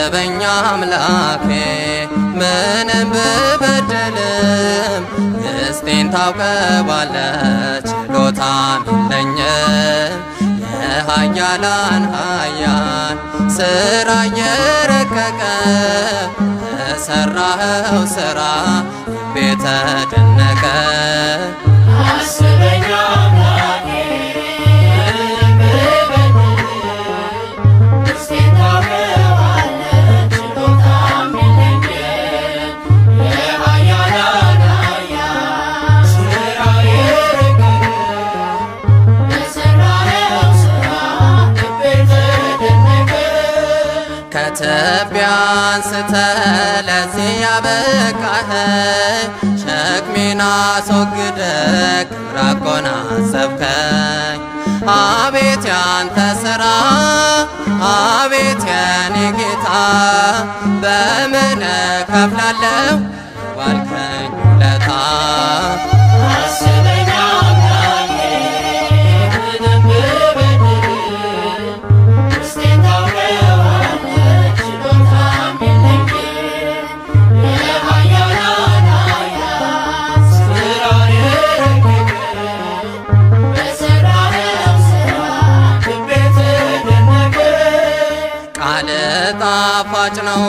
አስበኛ አምላኬ ምንም ብበድልም ውስጤን ታውቀዋለህ ችሎታም የለኝም የኃያላን ኃያል ሥራ የረቀቀ የሠራኸው ሥራ ልቤ ተደነቀ አስበኝ አምላኬ ከትቢያ አንስተህ ለዚህ ያበቃኸኝ ሸክሜን አስወግደህ ክብር አጎናጸፍከኝ አቤት ያንተ ሥራ አቤት የኔ ጌታ በምን እከፍላለሁ ዋልከኝ ውለታ አስበኝ አምላኬ ምንም ብበድል ውስጤን ታውቀዋለህ ችሎታም የለኝም የኃያላን ኃያል ሥራ የረቀቀ በሠራኸው ሥራ ልቤ ተደነቀ ቃል ጣፋጭ ነው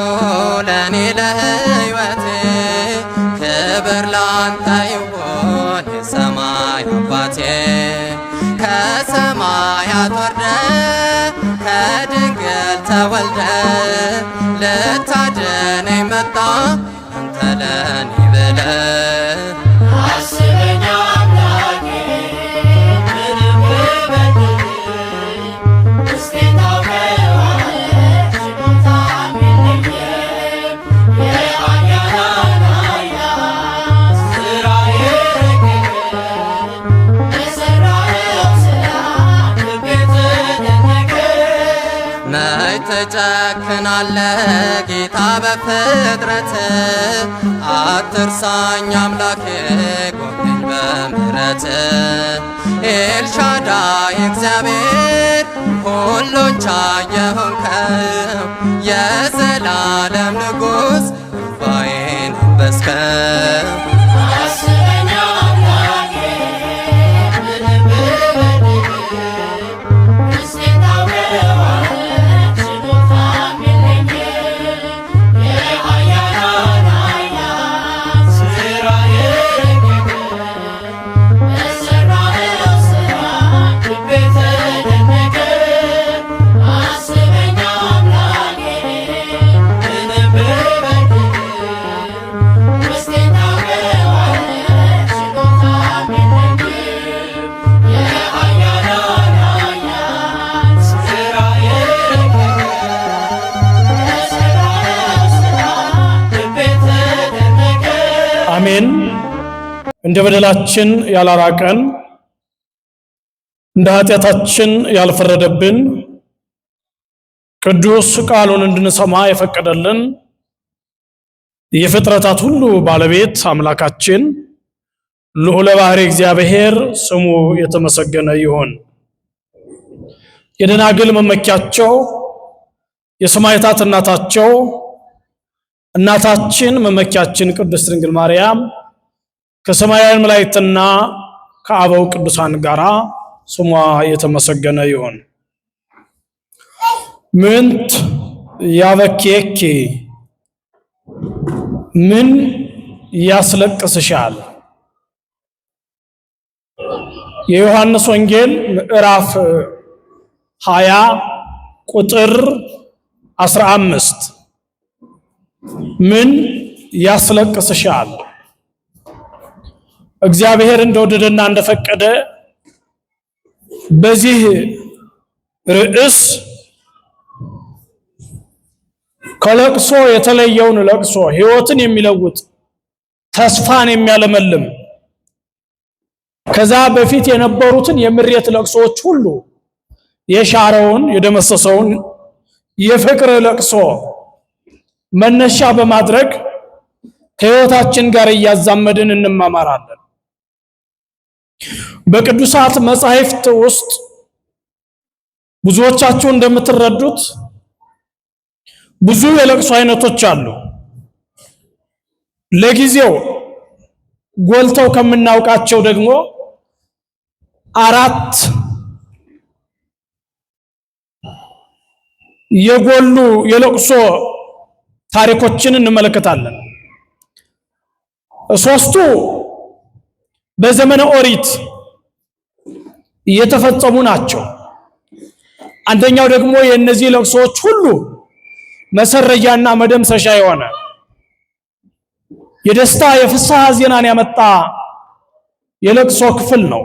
ለኔ ለሕይወቴ ክብር ላንተ ይሁን የሰማይ አባቴ ከሰማያት ወርደ ከድንግል ተወልደ ልታድነኝ መጣ አንተ ለኔ ብለህ አስበኝ አምላኬ ምንም ብበድል ውስጤን ታውቀዋለህ ችሎታም የለኝም የኃያላን ኃያል ሥራ የረቀቀ በሠራኸው ሥራ ልቤ ተደነቀ መች ትጨክናለህ ጌታ በፍጥረት አትርሳኝ አምላኬ ጎብኘኝ በምሕረት ኤልሻዳይ እግዚአብሔር ሁሉን ቻይ የሆንከው የዘላለም ንጉሥ እንባዬን አበስከው አስበኝ አምላኬ ምንም ብበድል ውስጤን ታውቀዋለህ ችሎታም የለኝም የኃያላን ኃያል ሥራ የረቀቀ በሠራኸው ሥራ ልቤ ተደነቀ አስበኝ አምላኬ ምንም ብበድል ውስጤን ታውቀዋለህ ችሎታም የለኝም የኃያላን ኃያል ሥራ የረቀቀ በሠራኸው ሥራ ልቤ ተደነቀ አሜን። እንደ በደላችን ያላራቀን እንደ ኃጢአታችን ያልፈረደብን ቅዱስ ቃሉን እንድንሰማ የፈቀደልን የፍጥረታት ሁሉ ባለቤት አምላካችን ልዑለ ባሕርይ እግዚአብሔር ስሙ የተመሰገነ ይሁን። የደናግል መመኪያቸው የሰማዕታት እናታቸው እናታችን መመኪያችን ቅድስት ድንግል ማርያም ከሰማያውያን መላእክትና ከአበው ቅዱሳን ጋር ስሟ የተመሰገነ ይሁን። ምንት ያበኬኪ ምን ያስለቅስሻል? የዮሐንስ ወንጌል ምዕራፍ 20 ቁጥር 15 ምን ያስለቅስሻል? እግዚአብሔር እንደወደደና እንደፈቀደ በዚህ ርዕስ ከለቅሶ የተለየውን ለቅሶ ሕይወትን የሚለውጥ ተስፋን የሚያለመልም ከዛ በፊት የነበሩትን የምሬት ለቅሶዎች ሁሉ የሻረውን የደመሰሰውን የፍቅር ለቅሶ መነሻ በማድረግ ከሕይወታችን ጋር እያዛመድን እንማማራለን። በቅዱሳት መጻሕፍት ውስጥ ብዙዎቻችሁ እንደምትረዱት ብዙ የለቅሶ አይነቶች አሉ። ለጊዜው ጎልተው ከምናውቃቸው ደግሞ 4 የጎሉ የለቅሶ ታሪኮችን እንመለከታለን። 3ቱ በዘመነ ኦሪት የተፈጸሙ ናቸው። አንደኛው ደግሞ የእነዚህ ለቅሶዎች ሁሉ መሰረጃና መደምሰሻ የሆነ የደስታ የፍስሐ ዜናን ያመጣ የለቅሶ ክፍል ነው።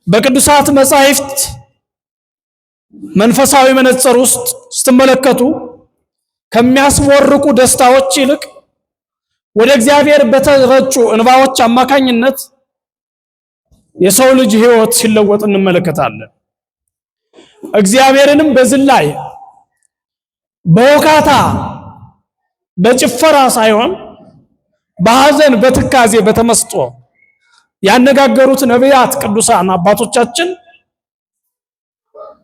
በቅዱሳት መጻሕፍት መንፈሳዊ መነጽር ውስጥ ስትመለከቱ ከሚያስወርቁ ደስታዎች ይልቅ ወደ እግዚአብሔር በተረጩ እንባዎች አማካኝነት የሰው ልጅ ሕይወት ሲለወጥ እንመለከታለን። እግዚአብሔርንም በዝላይ በወካታ በጭፈራ ሳይሆን በሐዘን በትካዜ በተመስጦ ያነጋገሩት ነቢያት ቅዱሳን አባቶቻችን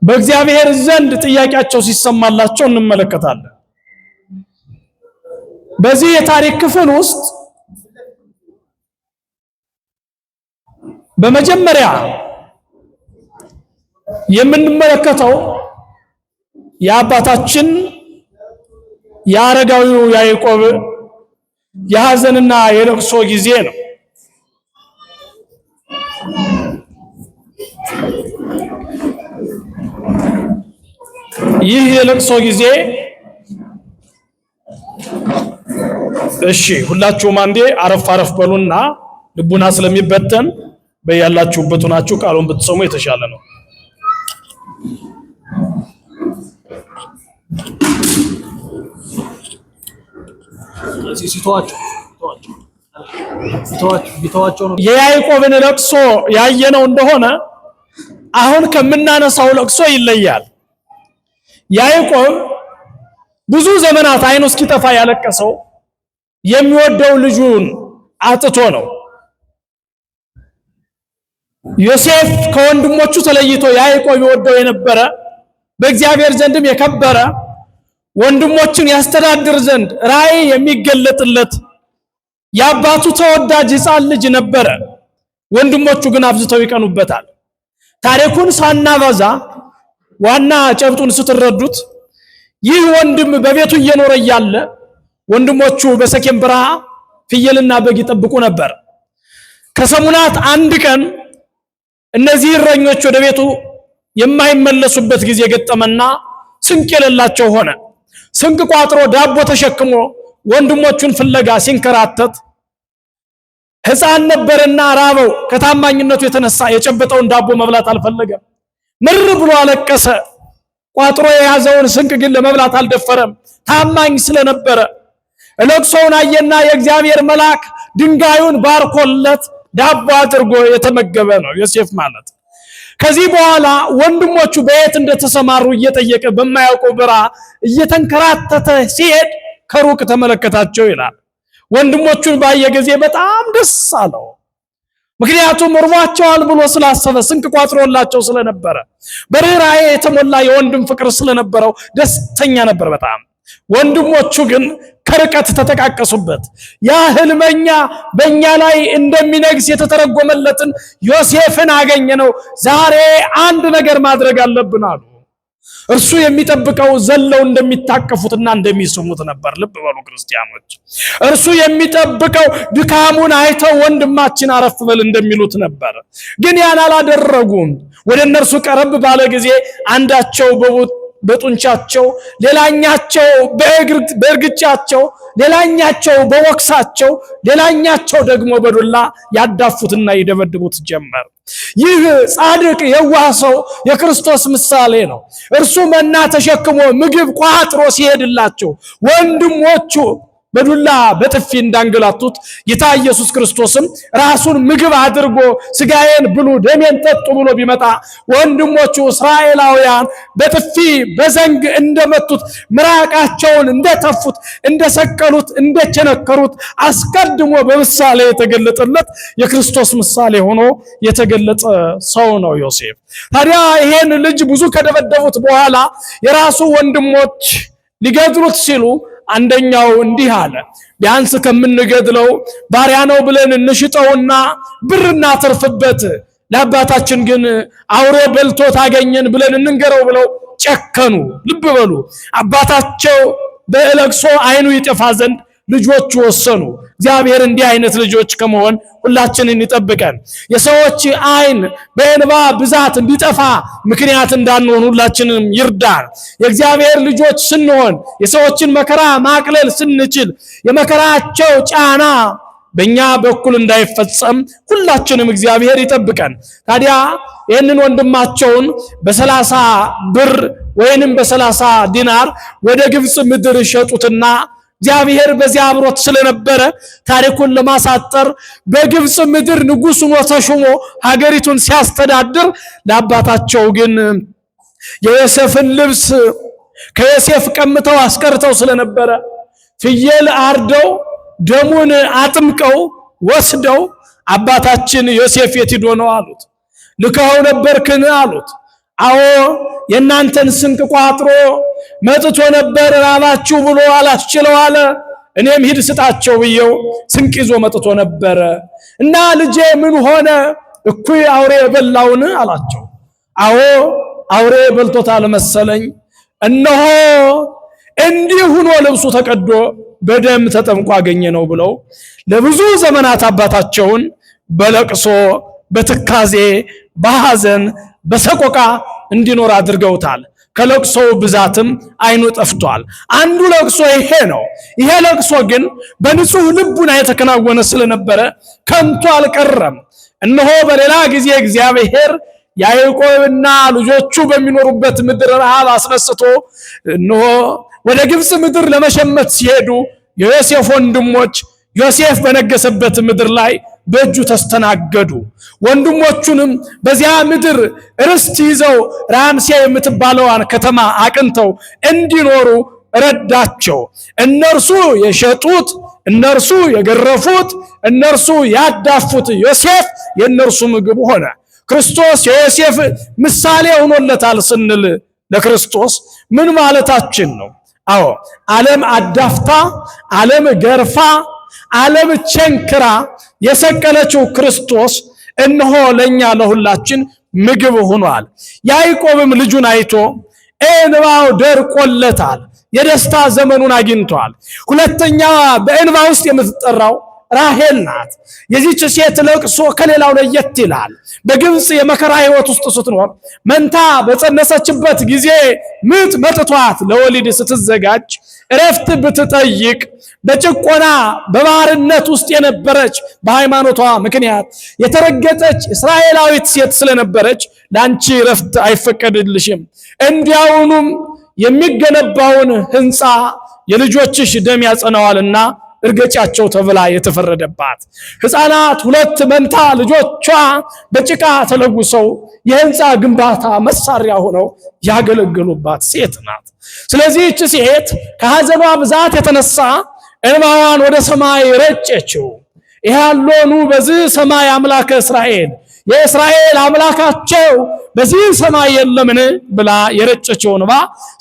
በእግዚአብሔር ዘንድ ጥያቄያቸው ሲሰማላቸው እንመለከታለን። በዚህ የታሪክ ክፍል ውስጥ በመጀመሪያ የምንመለከተው የአባታችን የአረጋዊው ያዕቆብ የሐዘንና የለቅሶ ጊዜ ነው። ይህ የለቅሶ ጊዜ እሺ ሁላችሁም አንዴ አረፍ አረፍ በሉና ልቡና ስለሚበተን በያላችሁበት ሆናችሁ ቃሉን ብትሰሙ የተሻለ ነው። የያዕቆብን ለቅሶ ያየነው እንደሆነ አሁን ከምናነሳው ለቅሶ ይለያል። ያዕቆብ ብዙ ዘመናት አይኑ እስኪጠፋ ያለቀሰው የሚወደው ልጁን አጥቶ ነው። ዮሴፍ ከወንድሞቹ ተለይቶ ያዕቆብ ይወደው የነበረ በእግዚአብሔር ዘንድም የከበረ ወንድሞችን ያስተዳድር ዘንድ ራእይ የሚገለጥለት የአባቱ ተወዳጅ ሕፃን ልጅ ነበረ። ወንድሞቹ ግን አብዝተው ይቀኑበታል። ታሪኩን ሳናበዛ ዋና ጨብጡን ስትረዱት ይህ ወንድም በቤቱ እየኖረ እያለ ወንድሞቹ በሰኬም በረሃ ፍየልና በግ ይጠብቁ ነበር። ከሰሙናት አንድ ቀን እነዚህ እረኞች ወደ ቤቱ የማይመለሱበት ጊዜ ገጠመና ስንቅ የሌላቸው ሆነ። ስንቅ ቋጥሮ ዳቦ ተሸክሞ ወንድሞቹን ፍለጋ ሲንከራተት ሕፃን ነበርና ራበው። ከታማኝነቱ የተነሳ የጨበጠውን ዳቦ መብላት አልፈለገም። ምር ብሎ አለቀሰ። ቋጥሮ የያዘውን ስንቅ ግን ለመብላት አልደፈረም፣ ታማኝ ስለነበረ። ለቅሶውን አየና የእግዚአብሔር መልአክ ድንጋዩን ባርኮለት ዳቦ አድርጎ የተመገበ ነው ዮሴፍ ማለት። ከዚህ በኋላ ወንድሞቹ በየት እንደተሰማሩ እየጠየቀ በማያውቀው በረሃ እየተንከራተተ ሲሄድ ከሩቅ ተመለከታቸው ይላል። ወንድሞቹን ባየ ጊዜ በጣም ደስ አለው። ምክንያቱም እርቧቸዋል ብሎ ስላሰበ ስንቅ ቋጥሮላቸው ስለነበረ በርህራሄ የተሞላ የወንድም ፍቅር ስለነበረው ደስተኛ ነበር በጣም። ወንድሞቹ ግን ከርቀት ተጠቃቀሱበት። ያ ህልመኛ በእኛ ላይ እንደሚነግስ የተተረጎመለትን ዮሴፍን አገኘነው፣ ዛሬ አንድ ነገር ማድረግ አለብን አሉ። እርሱ የሚጠብቀው ዘለው እንደሚታቀፉትና እንደሚስሙት ነበር። ልብ በሉ ክርስቲያኖች፣ እርሱ የሚጠብቀው ድካሙን አይተው ወንድማችን አረፍ በል እንደሚሉት ነበር። ግን ያን አላደረጉም። ወደ እነርሱ ቀረብ ባለ ጊዜ አንዳቸው በጡንቻቸው፣ ሌላኛቸው በእርግጫቸው፣ ሌላኛቸው በወክሳቸው፣ ሌላኛቸው ደግሞ በዱላ ያዳፉትና ይደበድቡት ጀመር። ይህ ጻድቅ የዋህ ሰው የክርስቶስ ምሳሌ ነው። እርሱ መና ተሸክሞ ምግብ ቋጥሮ ሲሄድላቸው ወንድሞቹ በዱላ በጥፊ እንዳንገላቱት ጌታ ኢየሱስ ክርስቶስም ራሱን ምግብ አድርጎ ስጋዬን ብሉ ደሜን ጠጡ ብሎ ቢመጣ ወንድሞቹ እስራኤላውያን በጥፊ በዘንግ እንደመቱት፣ ምራቃቸውን እንደተፉት፣ እንደሰቀሉት፣ እንደቸነከሩት አስቀድሞ በምሳሌ የተገለጠለት የክርስቶስ ምሳሌ ሆኖ የተገለጸ ሰው ነው ዮሴፍ። ታዲያ ይሄን ልጅ ብዙ ከደበደቡት በኋላ የራሱ ወንድሞች ሊገድሉት ሲሉ አንደኛው እንዲህ አለ፣ ቢያንስ ከምንገድለው ባሪያ ነው ብለን እንሽጠውና ብር እናተርፍበት፣ ለአባታችን ግን አውሬ በልቶት አገኘን ብለን እንንገረው ብለው ጨከኑ። ልብ በሉ። አባታቸው በለቅሶ አይኑ ይጠፋ ዘንድ ልጆቹ ወሰኑ። እግዚአብሔር እንዲህ አይነት ልጆች ከመሆን ሁላችንን ይጠብቀን። የሰዎች አይን በእንባ ብዛት እንዲጠፋ ምክንያት እንዳንሆን ሁላችንም ይርዳን። የእግዚአብሔር ልጆች ስንሆን የሰዎችን መከራ ማቅለል ስንችል የመከራቸው ጫና በእኛ በኩል እንዳይፈጸም ሁላችንም እግዚአብሔር ይጠብቀን። ታዲያ ይህንን ወንድማቸውን በ30 ብር ወይንም በ30 ዲናር ወደ ግብፅ ምድር ሸጡትና እግዚአብሔር በዚያ አብሮት ስለነበረ ታሪኩን ለማሳጠር በግብፅ ምድር ንጉሥ ሆኖ ተሾሞ ሀገሪቱን ሲያስተዳድር ለአባታቸው ግን የዮሴፍን ልብስ ከዮሴፍ ቀምተው አስቀርተው ስለነበረ ፍየል አርደው ደሙን አጥምቀው ወስደው አባታችን ዮሴፍ የት ሄዶ ነው አሉት። ልከው ነበርክን አሉት። አዎ የእናንተን ስንቅ ቋጥሮ መጥቶ ነበር ራባችሁ ብሎ አላስችለው አለ። እኔም ሂድ ስጣቸው ብየው ስንቅ ይዞ መጥቶ ነበር እና ልጄ ምን ሆነ? እኩይ አውሬ በላውን አላቸው። አዎ አውሬ በልቶታል መሰለኝ፣ እነሆ እንዲህ ሆኖ ልብሱ ተቀዶ በደም ተጠምቆ አገኘ ነው ብለው ለብዙ ዘመናት አባታቸውን በለቅሶ በትካዜ በሐዘን በሰቆቃ እንዲኖር አድርገውታል። ከለቅሶው ብዛትም አይኑ ጠፍቷል። አንዱ ለቅሶ ይሄ ነው። ይሄ ለቅሶ ግን በንጹህ ልቡና የተከናወነ ስለነበረ ከንቱ አልቀረም። እነሆ በሌላ ጊዜ እግዚአብሔር ያዕቆብና ልጆቹ በሚኖሩበት ምድር ረሃብ አስነስቶ እነሆ ወደ ግብፅ ምድር ለመሸመት ሲሄዱ የዮሴፍ ወንድሞች ዮሴፍ በነገሰበት ምድር ላይ በእጁ ተስተናገዱ። ወንድሞቹንም በዚያ ምድር ርስት ይዘው ራምሴ የምትባለዋን ከተማ አቅንተው እንዲኖሩ ረዳቸው። እነርሱ የሸጡት፣ እነርሱ የገረፉት፣ እነርሱ ያዳፉት ዮሴፍ የእነርሱ ምግብ ሆነ። ክርስቶስ የዮሴፍ ምሳሌ ሆኖለታል ስንል ለክርስቶስ ምን ማለታችን ነው? አዎ ዓለም አዳፍታ፣ ዓለም ገርፋ፣ ዓለም ቸንክራ የሰቀለችው ክርስቶስ እነሆ ለኛ ለሁላችን ምግብ ሆኗል። ያዕቆብም ልጁን አይቶ እንባው ደርቆለታል፣ የደስታ ዘመኑን አግኝቷል። ሁለተኛዋ በእንባ ውስጥ የምትጠራው ራሄል ናት። የዚህች ሴት ለቅሶ ከሌላው ለየት ይላል። በግብፅ የመከራ ሕይወት ውስጥ ስትኖር መንታ በጸነሰችበት ጊዜ ምጥ መጥቷት ለወሊድ ስትዘጋጅ እረፍት ብትጠይቅ በጭቆና በባርነት ውስጥ የነበረች በሃይማኖቷ ምክንያት የተረገጠች እስራኤላዊት ሴት ስለነበረች ላንቺ እረፍት አይፈቀድልሽም፣ እንዲያውኑም የሚገነባውን ሕንፃ የልጆችሽ ደም ያጸናዋልና እርገጫቸው ተብላ የተፈረደባት ሕፃናት 2 መንታ ልጆቿ በጭቃ ተለውሰው የሕንፃ ግንባታ መሳሪያ ሆነው ያገለገሉባት ሴት ናት። ስለዚህ እቺ ሴት ከሐዘኗ ብዛት የተነሳ እንባዋን ወደ ሰማይ ረጨችው። ይሃሎኑ በዚህ ሰማይ አምላከ እስራኤል የእስራኤል አምላካቸው በዚህ ሰማይ የለምን ብላ የረጨችው እንባ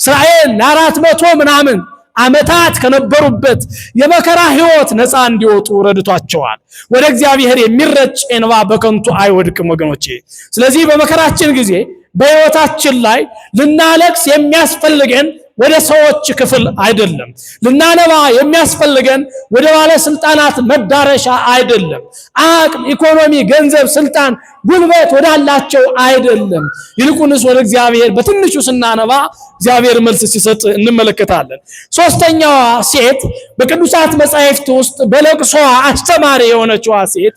እስራኤል ለ400 ምናምን ዓመታት ከነበሩበት የመከራ ሕይወት ነፃ እንዲወጡ ረድቷቸዋል። ወደ እግዚአብሔር የሚረጭ እንባ በከንቱ አይወድቅም ወገኖቼ። ስለዚህ በመከራችን ጊዜ በሕይወታችን ላይ ልናለቅስ የሚያስፈልገን ወደ ሰዎች ክፍል አይደለም። ልናነባ የሚያስፈልገን ወደ ባለስልጣናት መዳረሻ አይደለም። አቅም፣ ኢኮኖሚ፣ ገንዘብ፣ ስልጣን፣ ጉልበት ወዳላቸው አይደለም። ይልቁንስ ወደ እግዚአብሔር በትንሹ ስናነባ እግዚአብሔር መልስ ሲሰጥ እንመለከታለን። ሶስተኛዋ ሴት በቅዱሳት መጻሕፍት ውስጥ በለቅሶ አስተማሪ የሆነችዋ ሴት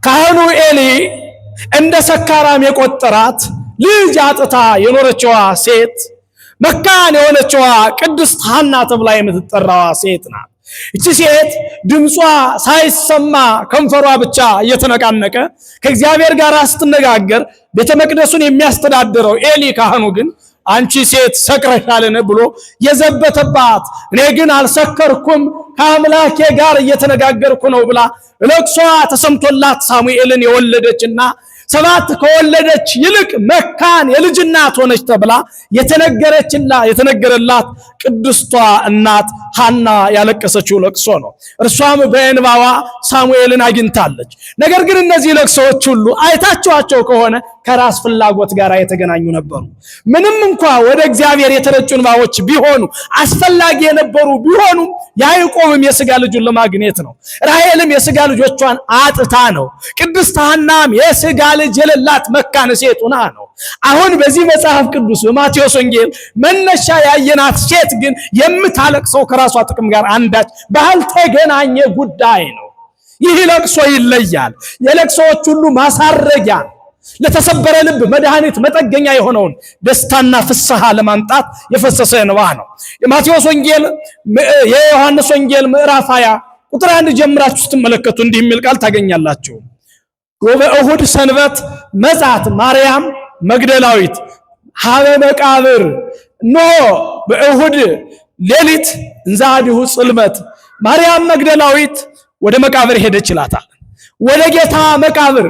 ካህኑ ኤሊ እንደ ሰካራም የቆጠራት ልጅ አጥታ የኖረችዋ ሴት መካን የሆነችዋ ቅድስት ሐና ተብላ የምትጠራዋ ሴት ናት። እቺ ሴት ድምጿ ሳይሰማ ከንፈሯ ብቻ እየተነቃነቀ ከእግዚአብሔር ጋር ስትነጋገር ቤተ መቅደሱን የሚያስተዳድረው ኤሊ ካህኑ ግን አንቺ ሴት ሰክረሻልን ብሎ የዘበተባት፣ እኔ ግን አልሰከርኩም ከአምላኬ ጋር እየተነጋገርኩ ነው ብላ ለቅሷ ተሰምቶላት ሳሙኤልን የወለደችና 7 ከወለደች ይልቅ መካን የልጅ እናት ሆነች ተብላ የተነገረላት ቅድስቷ እናት ሐና ያለቀሰችው ለቅሶ ነው። እርሷም በእንባዋ ሳሙኤልን አግኝታለች። ነገር ግን እነዚህ ለቅሶዎች ሁሉ አይታችኋቸው ከሆነ ከራስ ፍላጎት ጋር የተገናኙ ነበሩ። ምንም እንኳ ወደ እግዚአብሔር የተረጩ እንባዎች ቢሆኑ አስፈላጊ የነበሩ ቢሆኑ ያዕቆብም የሥጋ ልጁን ለማግኘት ነው። ራሔልም የሥጋ ልጆቿን አጥታ ነው። ቅድስት ሐናም የሥጋ ልጅ የሌላት መካን ሴት ሆና ነው። አሁን በዚህ መጽሐፍ ቅዱስ በማቴዎስ ወንጌል መነሻ ያየናት ሴት ግን የምታለቅሰው ከራሷ ጥቅም ጋር አንዳች ባልተገናኘ ጉዳይ ነው። ይህ ለቅሶ ይለያል። የለቅሶዎች ሁሉ ማሳረጊያ፣ ለተሰበረ ልብ መድኃኒት መጠገኛ የሆነውን ደስታና ፍስሐ ለማምጣት የፈሰሰ እንባ ነው። የማቴዎስ ወንጌል የዮሐንስ ወንጌል ምዕራፍ 20 ቁጥር 1 ጀምራችሁ ስትመለከቱ እንዲህ የሚል ቃል ታገኛላችሁ። በእሁድ ሰንበት መጻት ማርያም መግደላዊት ሀበ መቃብር ኖ በእሁድ ሌሊት እንዛዲሁ ጽልመት ማርያም መግደላዊት ወደ መቃብር ሄደች ይላታል። ወደ ጌታ መቃብር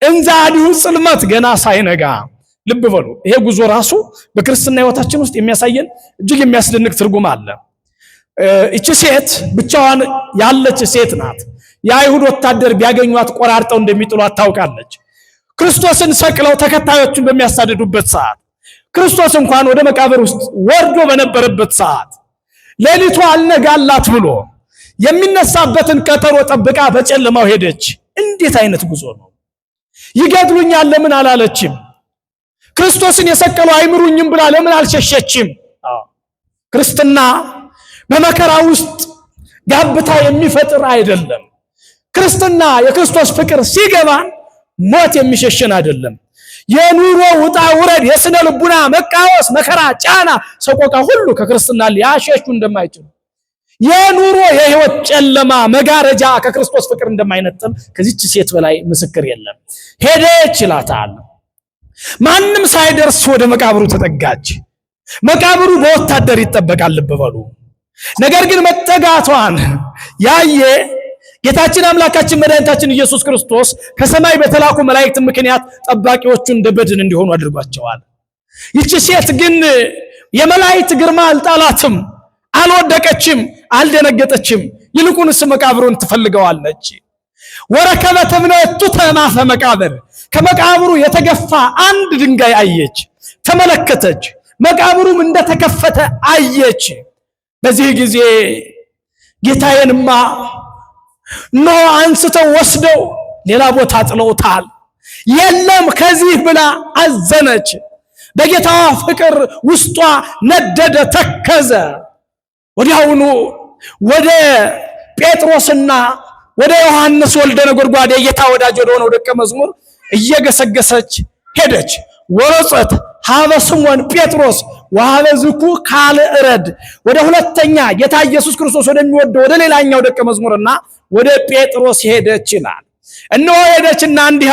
እንዛዲሁ ጽልመት ገና ሳይነጋ። ልብ በሉ፣ ይሄ ጉዞ ራሱ በክርስትና ሕይወታችን ውስጥ የሚያሳየን እጅግ የሚያስደንቅ ትርጉም አለ። እቺ ሴት ብቻዋን ያለች ሴት ናት። የአይሁድ ወታደር ቢያገኟት ቆራርጠው እንደሚጥሏት ታውቃለች። ክርስቶስን ሰቅለው ተከታዮቹን በሚያሳድዱበት ሰዓት፣ ክርስቶስ እንኳን ወደ መቃብር ውስጥ ወርዶ በነበረበት ሰዓት ሌሊቱ አልነጋላት ብሎ የሚነሳበትን ቀጠሮ ጠብቃ በጨለማው ሄደች። እንዴት አይነት ጉዞ ነው! ይገድሉኛል ለምን አላለችም? ክርስቶስን የሰቀሉ አይምሩኝም ብላ ለምን አልሸሸችም? ክርስትና በመከራ ውስጥ ጋብታ የሚፈጥር አይደለም። ክርስትና የክርስቶስ ፍቅር ሲገባን ሞት የሚሸሽን አይደለም። የኑሮ ውጣ ውረድ፣ የስነ ልቡና መቃወስ፣ መከራ፣ ጫና፣ ሰቆቃ ሁሉ ከክርስትና ሊያሸሹ እንደማይችሉ፣ የኑሮ የህይወት ጨለማ መጋረጃ ከክርስቶስ ፍቅር እንደማይነጥል ከዚች ሴት በላይ ምስክር የለም። ሄደች ይላታል። ማንም ሳይደርስ ወደ መቃብሩ ተጠጋች። መቃብሩ በወታደር ይጠበቃል፣ ልብ በሉ። ነገር ግን መጠጋቷን ያየ ጌታችን አምላካችን መድኃኒታችን ኢየሱስ ክርስቶስ ከሰማይ በተላኩ መላእክት ምክንያት ጠባቂዎቹ እንደ በድን እንዲሆኑ አድርጓቸዋል። ይቺ ሴት ግን የመላእክት ግርማ አልጣላትም፣ አልወደቀችም፣ አልደነገጠችም። ይልቁንስ መቃብሩን ትፈልገዋለች። ወረከበት እምነቱ ተማፈ መቃብር፣ ከመቃብሩ የተገፋ አንድ ድንጋይ አየች፣ ተመለከተች። መቃብሩም እንደተከፈተ አየች። በዚህ ጊዜ ጌታዬንማ ኖ አንስተው ወስደው ሌላ ቦታ ጥለውታል፣ የለም ከዚህ ብላ አዘነች። በጌታዋ ፍቅር ውስጧ ነደደ፣ ተከዘ። ወዲያውኑ ወደ ጴጥሮስና ወደ ዮሐንስ ወልደ ነጎድጓድ የጌታ ወዳጅ ወደ ሆነው ደቀ መዝሙር እየገሰገሰች ሄደች። ወረጸት ሀበ ስምዖን ጴጥሮስ ወሀበ ዝኩ ካልእረድ፣ ወደ ሁለተኛ ጌታ ኢየሱስ ክርስቶስ ወደሚወደው ወደ ሌላኛው ደቀ መዝሙርና ወደ ጴጥሮስ ሄደች ይላል። እነሆ ሄደችና እንዲህ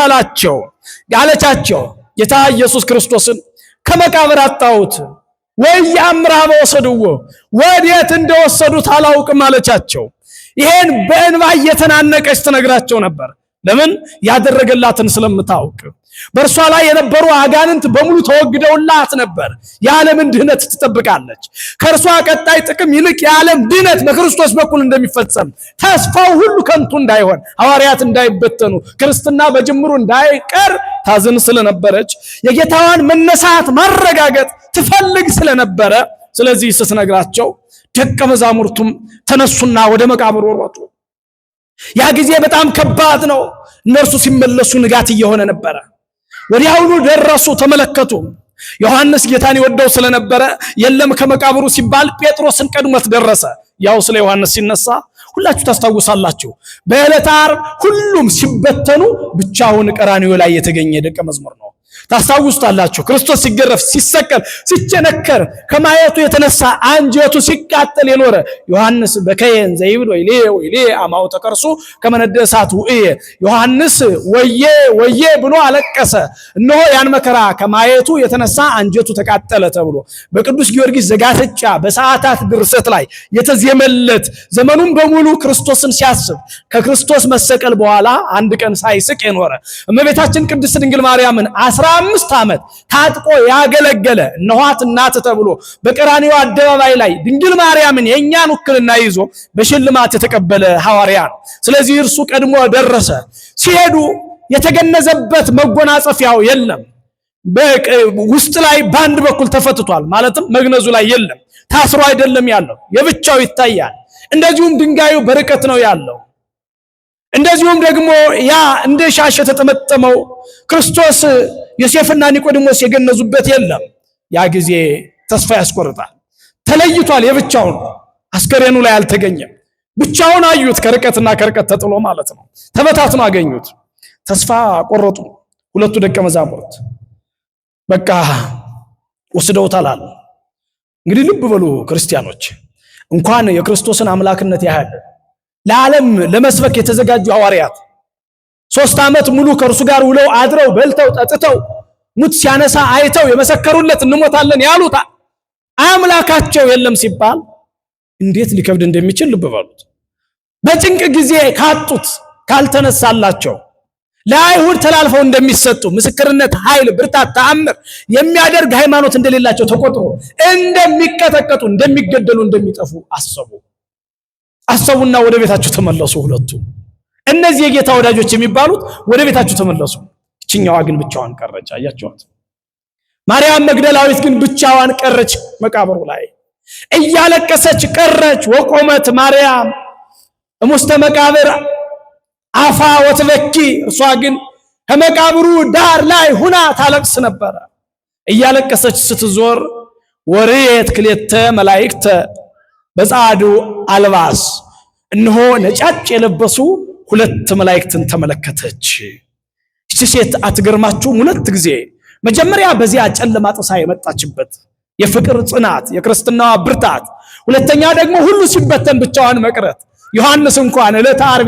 አለቻቸው፣ ጌታ ኢየሱስ ክርስቶስን ከመቃብር አጣሁት፣ ወኢየአምር ኀበ ወሰድዎ፣ ወዴት እንደወሰዱት አላውቅም አለቻቸው። ይሄን በእንባ እየተናነቀች ትነግራቸው ነበር። ለምን? ያደረገላትን ስለምታውቅ። በእርሷ ላይ የነበሩ አጋንንት በሙሉ ተወግደውላት ነበር። የዓለምን ድህነት ትጠብቃለች። ከእርሷ ቀጣይ ጥቅም ይልቅ የዓለም ድህነት በክርስቶስ በኩል እንደሚፈጸም፣ ተስፋው ሁሉ ከንቱ እንዳይሆን፣ ሐዋርያት እንዳይበተኑ፣ ክርስትና በጅምሩ እንዳይቀር ታዝን ስለነበረች የጌታዋን መነሳት ማረጋገጥ ትፈልግ ስለነበረ፣ ስለዚህ ስትነግራቸው ደቀ መዛሙርቱም ተነሱና ወደ መቃብር ወረዱ። ያ ጊዜ በጣም ከባድ ነው። እነርሱ ሲመለሱ ንጋት እየሆነ ነበረ። ወዲያውኑ ደረሱ፣ ተመለከቱ። ዮሐንስ ጌታን ይወደው ስለነበረ የለም ከመቃብሩ ሲባል ጴጥሮስን ቀድሞት ደረሰ። ያው ስለ ዮሐንስ ሲነሳ ሁላችሁ ታስታውሳላችሁ። በዕለተ ዓርብ ሁሉም ሲበተኑ ብቻውን ቀራንዮ ላይ የተገኘ ደቀ መዝሙር ነው። ታስታውሱታላችሁ። ክርስቶስ ሲገረፍ ሲሰቀል ሲቸነከር ከማየቱ የተነሳ አንጀቱ ሲቃጠል የኖረ ዮሐንስ በከየን ዘይብል ወይሌ ወይሌ አማው ተቀርሱ ከመነደሳቱ ዮሐንስ ወዬ ወዬ ብሎ አለቀሰ። እነሆ ያን መከራ ከማየቱ የተነሳ አንጀቱ ተቃጠለ ተብሎ በቅዱስ ጊዮርጊስ ዘጋስጫ በሰዓታት ድርሰት ላይ የተዜመለት ዘመኑን በሙሉ ክርስቶስን ሲያስብ ከክርስቶስ መሰቀል በኋላ አንድ ቀን ሳይስቅ የኖረ እመቤታችን ቅድስት ድንግል ማርያምን 15 ዓመት ታጥቆ ያገለገለ እነኋት እናት ተብሎ በቀራንዮ አደባባይ ላይ ድንግል ማርያምን የኛን ውክልና ይዞ በሽልማት የተቀበለ ሐዋርያ ነው። ስለዚህ እርሱ ቀድሞ ደረሰ። ሲሄዱ የተገነዘበት መጎናጸፊያው የለም። ውስጥ ላይ በአንድ በኩል ተፈትቷል፣ ማለትም መግነዙ ላይ የለም። ታስሮ አይደለም ያለው፣ የብቻው ይታያል። እንደዚሁም ድንጋዩ በርቀት ነው ያለው። እንደዚሁም ደግሞ ያ እንደ ሻሽ የተጠመጠመው ክርስቶስ ዮሴፍና ኒቆዲሞስ የገነዙበት የለም። ያ ጊዜ ተስፋ ያስቆርጣል። ተለይቷል፣ የብቻውን አስከሬኑ ላይ አልተገኘም። ብቻውን አዩት፣ ከርቀትና ከርቀት ተጥሎ ማለት ነው። ተበታትኖ አገኙት። ተስፋ ቆረጡ። ሁለቱ ደቀ መዛሙርት በቃ ወስደውታል አሉ። እንግዲህ ልብ በሉ ክርስቲያኖች፣ እንኳን የክርስቶስን አምላክነት ያህል ለዓለም ለመስበክ የተዘጋጁ ሐዋርያት 3 ዓመት ሙሉ ከእርሱ ጋር ውለው አድረው በልተው ጠጥተው ሙት ሲያነሳ አይተው የመሰከሩለት እንሞታለን ያሉት አምላካቸው የለም ሲባል እንዴት ሊከብድ እንደሚችል ልብ በሉት። በጭንቅ ጊዜ ካጡት ካልተነሳላቸው ለአይሁድ ተላልፈው እንደሚሰጡ ምስክርነት፣ ኃይል፣ ብርታት፣ ተአምር የሚያደርግ ሃይማኖት እንደሌላቸው ተቆጥሮ እንደሚቀጠቀጡ፣ እንደሚገደሉ፣ እንደሚጠፉ አሰቡና ወደ ቤታቸው ተመለሱ። ሁለቱ እነዚህ የጌታ ወዳጆች የሚባሉት ወደ ቤታቸው ተመለሱ። እችኛዋ ግን ብቻዋን ቀረች። አያችኋት? ማርያም መግደላዊት ግን ብቻዋን ቀረች። መቃብሩ ላይ እያለቀሰች ቀረች። ወቆመት ማርያም እሙስተ መቃብር አፋ ወትበኪ። እርሷ ግን ከመቃብሩ ዳር ላይ ሁና ታለቅስ ነበረ። እያለቀሰች ስትዞር ወርየት ክሌተ መላእክተ በጻዱ አልባስ፣ እነሆ ነጫጭ የለበሱ 2 መላእክትን ተመለከተች። እቺ ሴት አትገርማችሁም? 2 ጊዜ መጀመሪያ በዚያ ጨለማ ጥሳ የመጣችበት የፍቅር ጽናት፣ የክርስትናዋ ብርታት፣ ሁለተኛ ደግሞ ሁሉ ሲበተን ብቻዋን መቅረት። ዮሐንስ እንኳን ዕለተ ዓርብ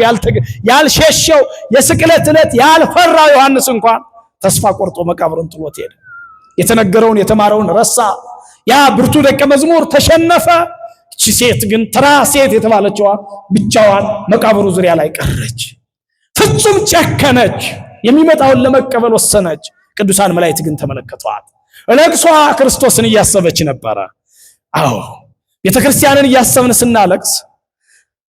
ያልሸሸው የስቅለት ዕለት ያልፈራው ዮሐንስ እንኳን ተስፋ ቆርጦ መቃብሩን ጥሎት ሄደ። የተነገረውን የተማረውን ረሳ። ያ ብርቱ ደቀ መዝሙር ተሸነፈ። እቺ ሴት ግን ተራ ሴት የተባለችዋ ብቻዋን መቃብሩ ዙሪያ ላይ ቀረች። ፍጹም ጨከነች። የሚመጣውን ለመቀበል ወሰነች። ቅዱሳን መላእክት ግን ተመለከቷት። ለቅሷ ክርስቶስን እያሰበች ነበረ። አዎ ቤተክርስቲያንን እያሰብን ስናለቅስ፣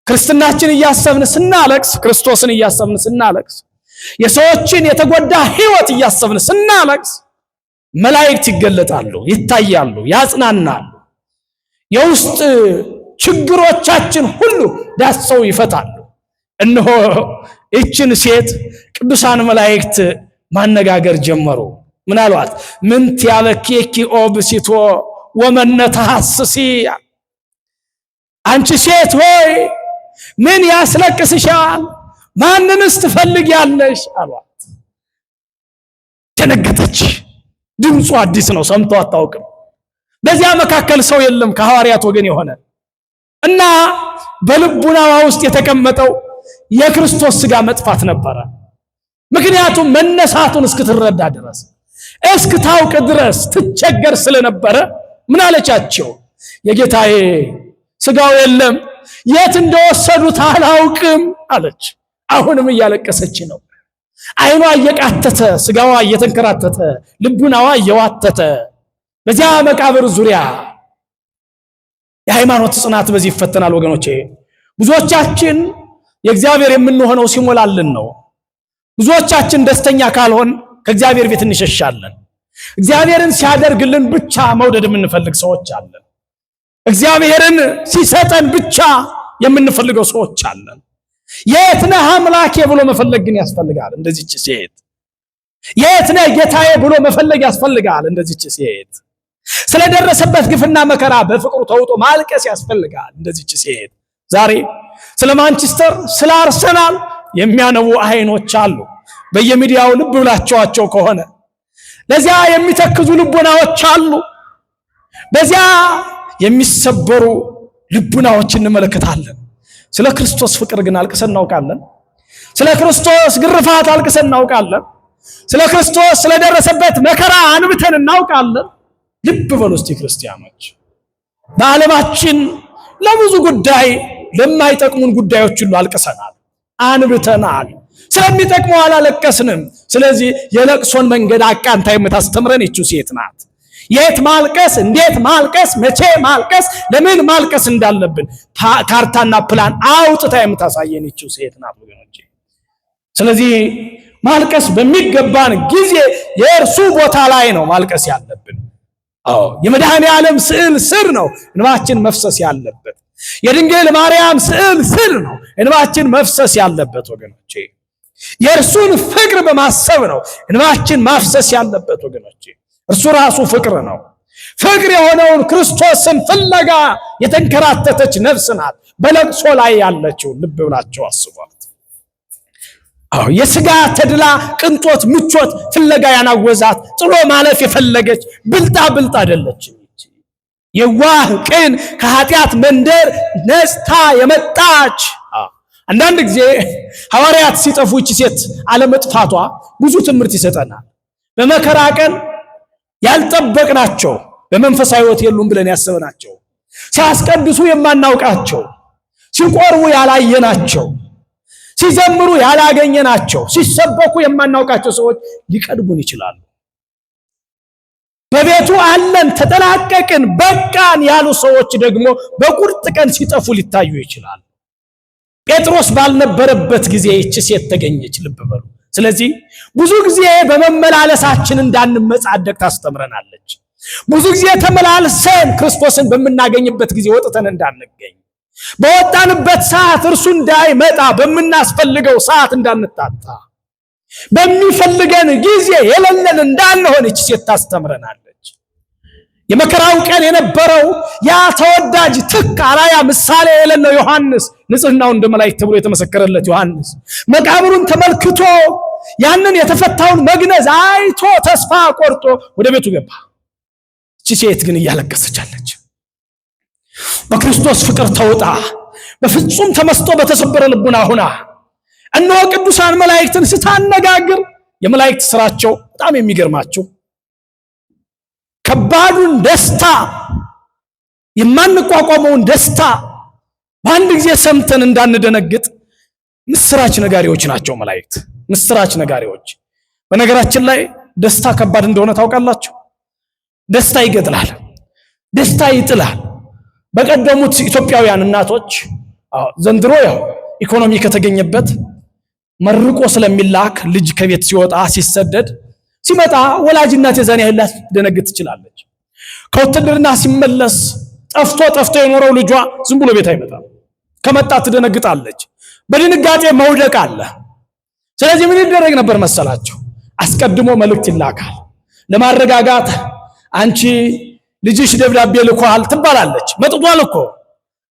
ክርስትናችን እያሰብን ስናለቅስ፣ ክርስቶስን እያሰብን ስናለቅስ፣ የሰዎችን የተጎዳ ሕይወት እያሰብን ስናለቅስ መላእክት ይገለጣሉ፣ ይታያሉ፣ ያጽናናሉ። የውስጥ ችግሮቻችን ሁሉ ዳሰው ይፈታሉ። እነሆ እችን ሴት ቅዱሳን መላእክት ማነጋገር ጀመሩ። ምን አሏት? ምን ያበኪኪ ኦብሲቶ ወመነታስሲ፣ አንቺ ሴት ሆይ ምን ያስለቅስሻል? ማንንስ ትፈልጊያለሽ? አሏት። ደነገጠች። ድምፁ አዲስ ነው፣ ሰምቶ አታውቅም። በዚያ መካከል ሰው የለም ከሐዋርያት ወገን የሆነ እና በልቡናዋ ውስጥ የተቀመጠው የክርስቶስ ሥጋ መጥፋት ነበረ። ምክንያቱም መነሳቱን እስክትረዳ ድረስ እስክታውቅ ድረስ ትቸገር ስለነበረ ምን አለቻቸው? የጌታዬ ሥጋው የለም፣ የት እንደወሰዱት አላውቅም አለች። አሁንም እያለቀሰች ነው። ዓይኗ እየቃተተ፣ ሥጋዋ እየተንከራተተ፣ ልቡናዋ እየዋተተ በዚያ መቃብር ዙሪያ የሃይማኖት ጽናት በዚህ ይፈተናል ወገኖቼ። ብዙዎቻችን የእግዚአብሔር የምንሆነው ሲሞላልን ነው። ብዙዎቻችን ደስተኛ ካልሆን ከእግዚአብሔር ቤት እንሸሻለን። እግዚአብሔርን ሲያደርግልን ብቻ መውደድ የምንፈልግ ሰዎች አለን። እግዚአብሔርን ሲሰጠን ብቻ የምንፈልገው ሰዎች አለን። የት ነህ አምላኬ ብሎ መፈለግ ግን ያስፈልጋል። እንደዚህች ሴት የት ነህ ጌታዬ ብሎ መፈለግ ያስፈልጋል። እንደዚህች ሴት ስለደረሰበት ግፍና መከራ በፍቅሩ ተውጦ ማልቀስ ያስፈልጋል። እንደዚህች ሴት ዛሬ ስለ ማንቸስተር፣ ስለ አርሰናል የሚያነቡ አይኖች አሉ። በየሚዲያው ልብ ብላችኋቸው ከሆነ ለዚያ የሚተክዙ ልቦናዎች አሉ። በዚያ የሚሰበሩ ልቡናዎች እንመለከታለን። ስለ ክርስቶስ ፍቅር ግን አልቅሰን እናውቃለን? ስለ ክርስቶስ ግርፋት አልቅሰን እናውቃለን? ስለ ክርስቶስ ስለደረሰበት መከራ አንብተን እናውቃለን? ልብ በሉ እስቲ ክርስቲያኖች፣ በዓለማችን ለብዙ ጉዳይ ለማይጠቅሙን ጉዳዮች ሁሉ አልቅሰናል፣ አንብተናል። ስለሚጠቅመው አላለቀስንም። ስለዚህ የለቅሶን መንገድ አቃንታ የምታስተምረን ይቺ ሴት ናት። የት ማልቀስ፣ እንዴት ማልቀስ፣ መቼ ማልቀስ፣ ለምን ማልቀስ እንዳለብን ካርታና ፕላን አውጥታ የምታሳየን ይቺ ሴት ናት ወገኖቼ። ስለዚህ ማልቀስ በሚገባን ጊዜ የእርሱ ቦታ ላይ ነው ማልቀስ ያለብን። የመድኃኔ ዓለም ስዕል ስር ነው እንባችን መፍሰስ ያለበት። የድንግል ማርያም ስዕል ስር ነው እንባችን መፍሰስ ያለበት ወገኖቼ። የእርሱን ፍቅር በማሰብ ነው እንባችን ማፍሰስ ያለበት ወገኖቼ። እርሱ ራሱ ፍቅር ነው። ፍቅር የሆነውን ክርስቶስን ፍለጋ የተንከራተተች ነፍስ ናት በለቅሶ ላይ ያለችው። ልብ ብላችሁ አስቧት። የሥጋ ተድላ ቅንጦት ምቾት ፍለጋ ያናወዛት ጥሎ ማለፍ የፈለገች ብልጣ ብልጥ አይደለችም። የዋህ ቅን ከኃጢአት መንደር ነጽታ የመጣች። አንዳንድ ጊዜ ሐዋርያት ሲጠፉ ይህች ሴት አለመጥፋቷ ብዙ ትምህርት ይሰጠናል። በመከራ ቀን ያልጠበቅናቸው፣ በመንፈሳዊ ሕይወት የሉም ብለን ያሰብናቸው፣ ሲያስቀድሱ የማናውቃቸው፣ ሲቆርቡ ያላየናቸው፣ ሲዘምሩ ያላገኘናቸው፣ ሲሰበኩ የማናውቃቸው ሰዎች ሊቀድሙን ይችላሉ። በቤቱ አለን ተጠናቀቅን በቃን ያሉ ሰዎች ደግሞ በቁርጥ ቀን ሲጠፉ ሊታዩ ይችላሉ። ጴጥሮስ ባልነበረበት ጊዜ ይህች ሴት ተገኘች። ልብ በሉ። ስለዚህ ብዙ ጊዜ በመመላለሳችን እንዳንመጻደቅ ታስተምረናለች። ብዙ ጊዜ ተመላልሰን ክርስቶስን በምናገኝበት ጊዜ ወጥተን እንዳንገኝ፣ በወጣንበት ሰዓት እርሱ እንዳይመጣ በምናስፈልገው ሰዓት እንዳንታጣ፣ በሚፈልገን ጊዜ የሌለን እንዳንሆን ይህች ሴት ታስተምረናለች። የመከራው ቀን የነበረው ያ ተወዳጅ ትክ አራያ ምሳሌ የሌለው ዮሐንስ፣ ንጽሕናው እንደ መላእክት ተብሎ የተመሰከረለት ዮሐንስ መቃብሩን ተመልክቶ ያንን የተፈታውን መግነዝ አይቶ ተስፋ ቆርጦ ወደ ቤቱ ገባ። እቺ ሴት ግን እያለቀሰች አለች። በክርስቶስ ፍቅር ተውጣ በፍጹም ተመስጦ በተሰበረ ልቡና ሆና እነሆ ቅዱሳን መላእክትን ስታነጋግር፣ የመላእክት ስራቸው በጣም የሚገርማቸው ከባዱን ደስታ የማንቋቋመውን ደስታ በአንድ ጊዜ ሰምተን እንዳንደነግጥ ምስራች ነጋሪዎች ናቸው መላእክት። ምስራች ነጋሪዎች። በነገራችን ላይ ደስታ ከባድ እንደሆነ ታውቃላችሁ። ደስታ ይገድላል፣ ደስታ ይጥላል። በቀደሙት ኢትዮጵያውያን እናቶች ዘንድሮ ያው ኢኮኖሚ ከተገኘበት መርቆ ስለሚላክ ልጅ ከቤት ሲወጣ ሲሰደድ ሲመጣ ወላጅ እናት የዛን ያህል ላትደነግጥ ትችላለች። ከውትድርና ሲመለስ ጠፍቶ የኖረው ልጇ ዝም ብሎ ቤት አይመጣም። ከመጣ ትደነግጣለች። በድንጋጤ መውደቅ አለ። ስለዚህ ምን ይደረግ ነበር መሰላቸው? አስቀድሞ መልእክት ይላካል ለማረጋጋት። አንቺ ልጅሽ ደብዳቤ ልኳል ትባላለች። መጥቷል እኮ።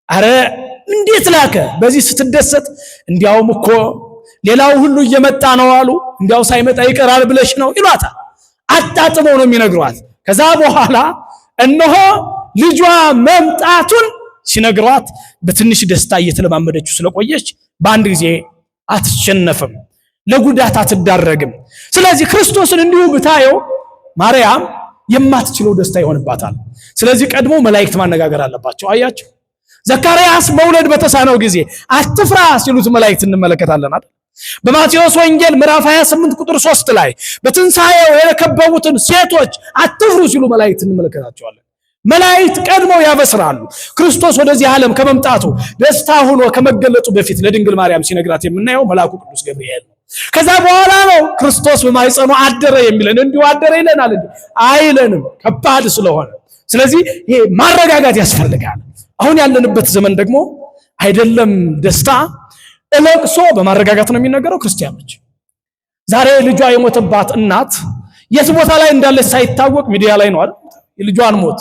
አረ እንዴት ላከ? በዚህ ስትደሰት እንዲያውም እኮ ሌላው ሁሉ እየመጣ ነው አሉ፣ እንዲያው ሳይመጣ ይቀራል ብለሽ ነው ይሏታል። አጣጥመው ነው የሚነግሯት። ከዛ በኋላ እነሆ ልጇ መምጣቱን ሲነግሯት በትንሽ ደስታ እየተለማመደችው ስለቆየች በአንድ ጊዜ አትሸነፍም፣ ለጉዳት አትዳረግም። ስለዚህ ክርስቶስን እንዲሁ ብታየው ማርያም የማትችለው ደስታ ይሆንባታል። ስለዚህ ቀድሞ መላእክት ማነጋገር አለባቸው። አያቸው። ዘካርያስ መውለድ በተሳነው ጊዜ አትፍራ ሲሉት መላእክት እንመለከታለን አይደል? በማቴዎስ ወንጌል ምዕራፍ 28 ቁጥር 3 ላይ በትንሣኤው የከበቡትን ሴቶች አትፍሩ ሲሉ መላእክት እንመለከታቸዋለን። መላእክት ቀድመው ያበስራሉ። ክርስቶስ ወደዚህ ዓለም ከመምጣቱ ደስታ ሆኖ ከመገለጡ በፊት ለድንግል ማርያም ሲነግራት የምናየው መልአኩ ቅዱስ ገብርኤል ነው። ከዛ በኋላ ነው ክርስቶስ በማኅፀኗ አደረ የሚለን። እንዲሁ አደረ ይለናል እንዴ? አይለንም፣ ከባድ ስለሆነ። ስለዚህ ይሄ ማረጋጋት ያስፈልጋል። አሁን ያለንበት ዘመን ደግሞ አይደለም ደስታ ለቅሶ በማረጋጋት ነው የሚነገረው። ክርስቲያኖች ዛሬ ልጇ የሞተባት እናት የት ቦታ ላይ እንዳለች ሳይታወቅ ሚዲያ ላይ ነው አይደል? የልጇን ሞት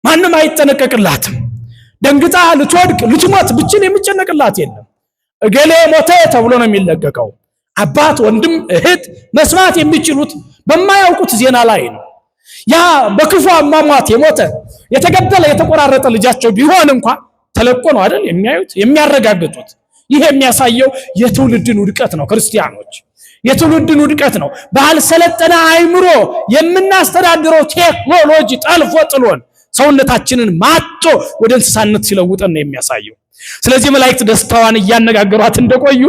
ማንም አይጠነቀቅላትም። ደንግጣ ልትወድቅ ልትሞት ብቻ የሚጨነቅላት የለም። እገሌ ሞተ ተብሎ ነው የሚለቀቀው። አባት፣ ወንድም፣ እህት መስማት የሚችሉት በማያውቁት ዜና ላይ ነው። ያ በክፉ አሟሟት የሞተ የተገደለ የተቆራረጠ ልጃቸው ቢሆን እንኳን ተለቆ ነው አይደል የሚያዩት የሚያረጋግጡት። ይሄ የሚያሳየው የትውልድን ውድቀት ነው። ክርስቲያኖች የትውልድን ውድቀት ነው። ባልሰለጠነ አእምሮ የምናስተዳድረው ቴክኖሎጂ ጠልፎ ጥሎን ሰውነታችንን ማጦ ወደ እንስሳነት ሲለውጠን ነው የሚያሳየው። ስለዚህ መላእክት ደስታዋን እያነጋገሯት እንደቆዩ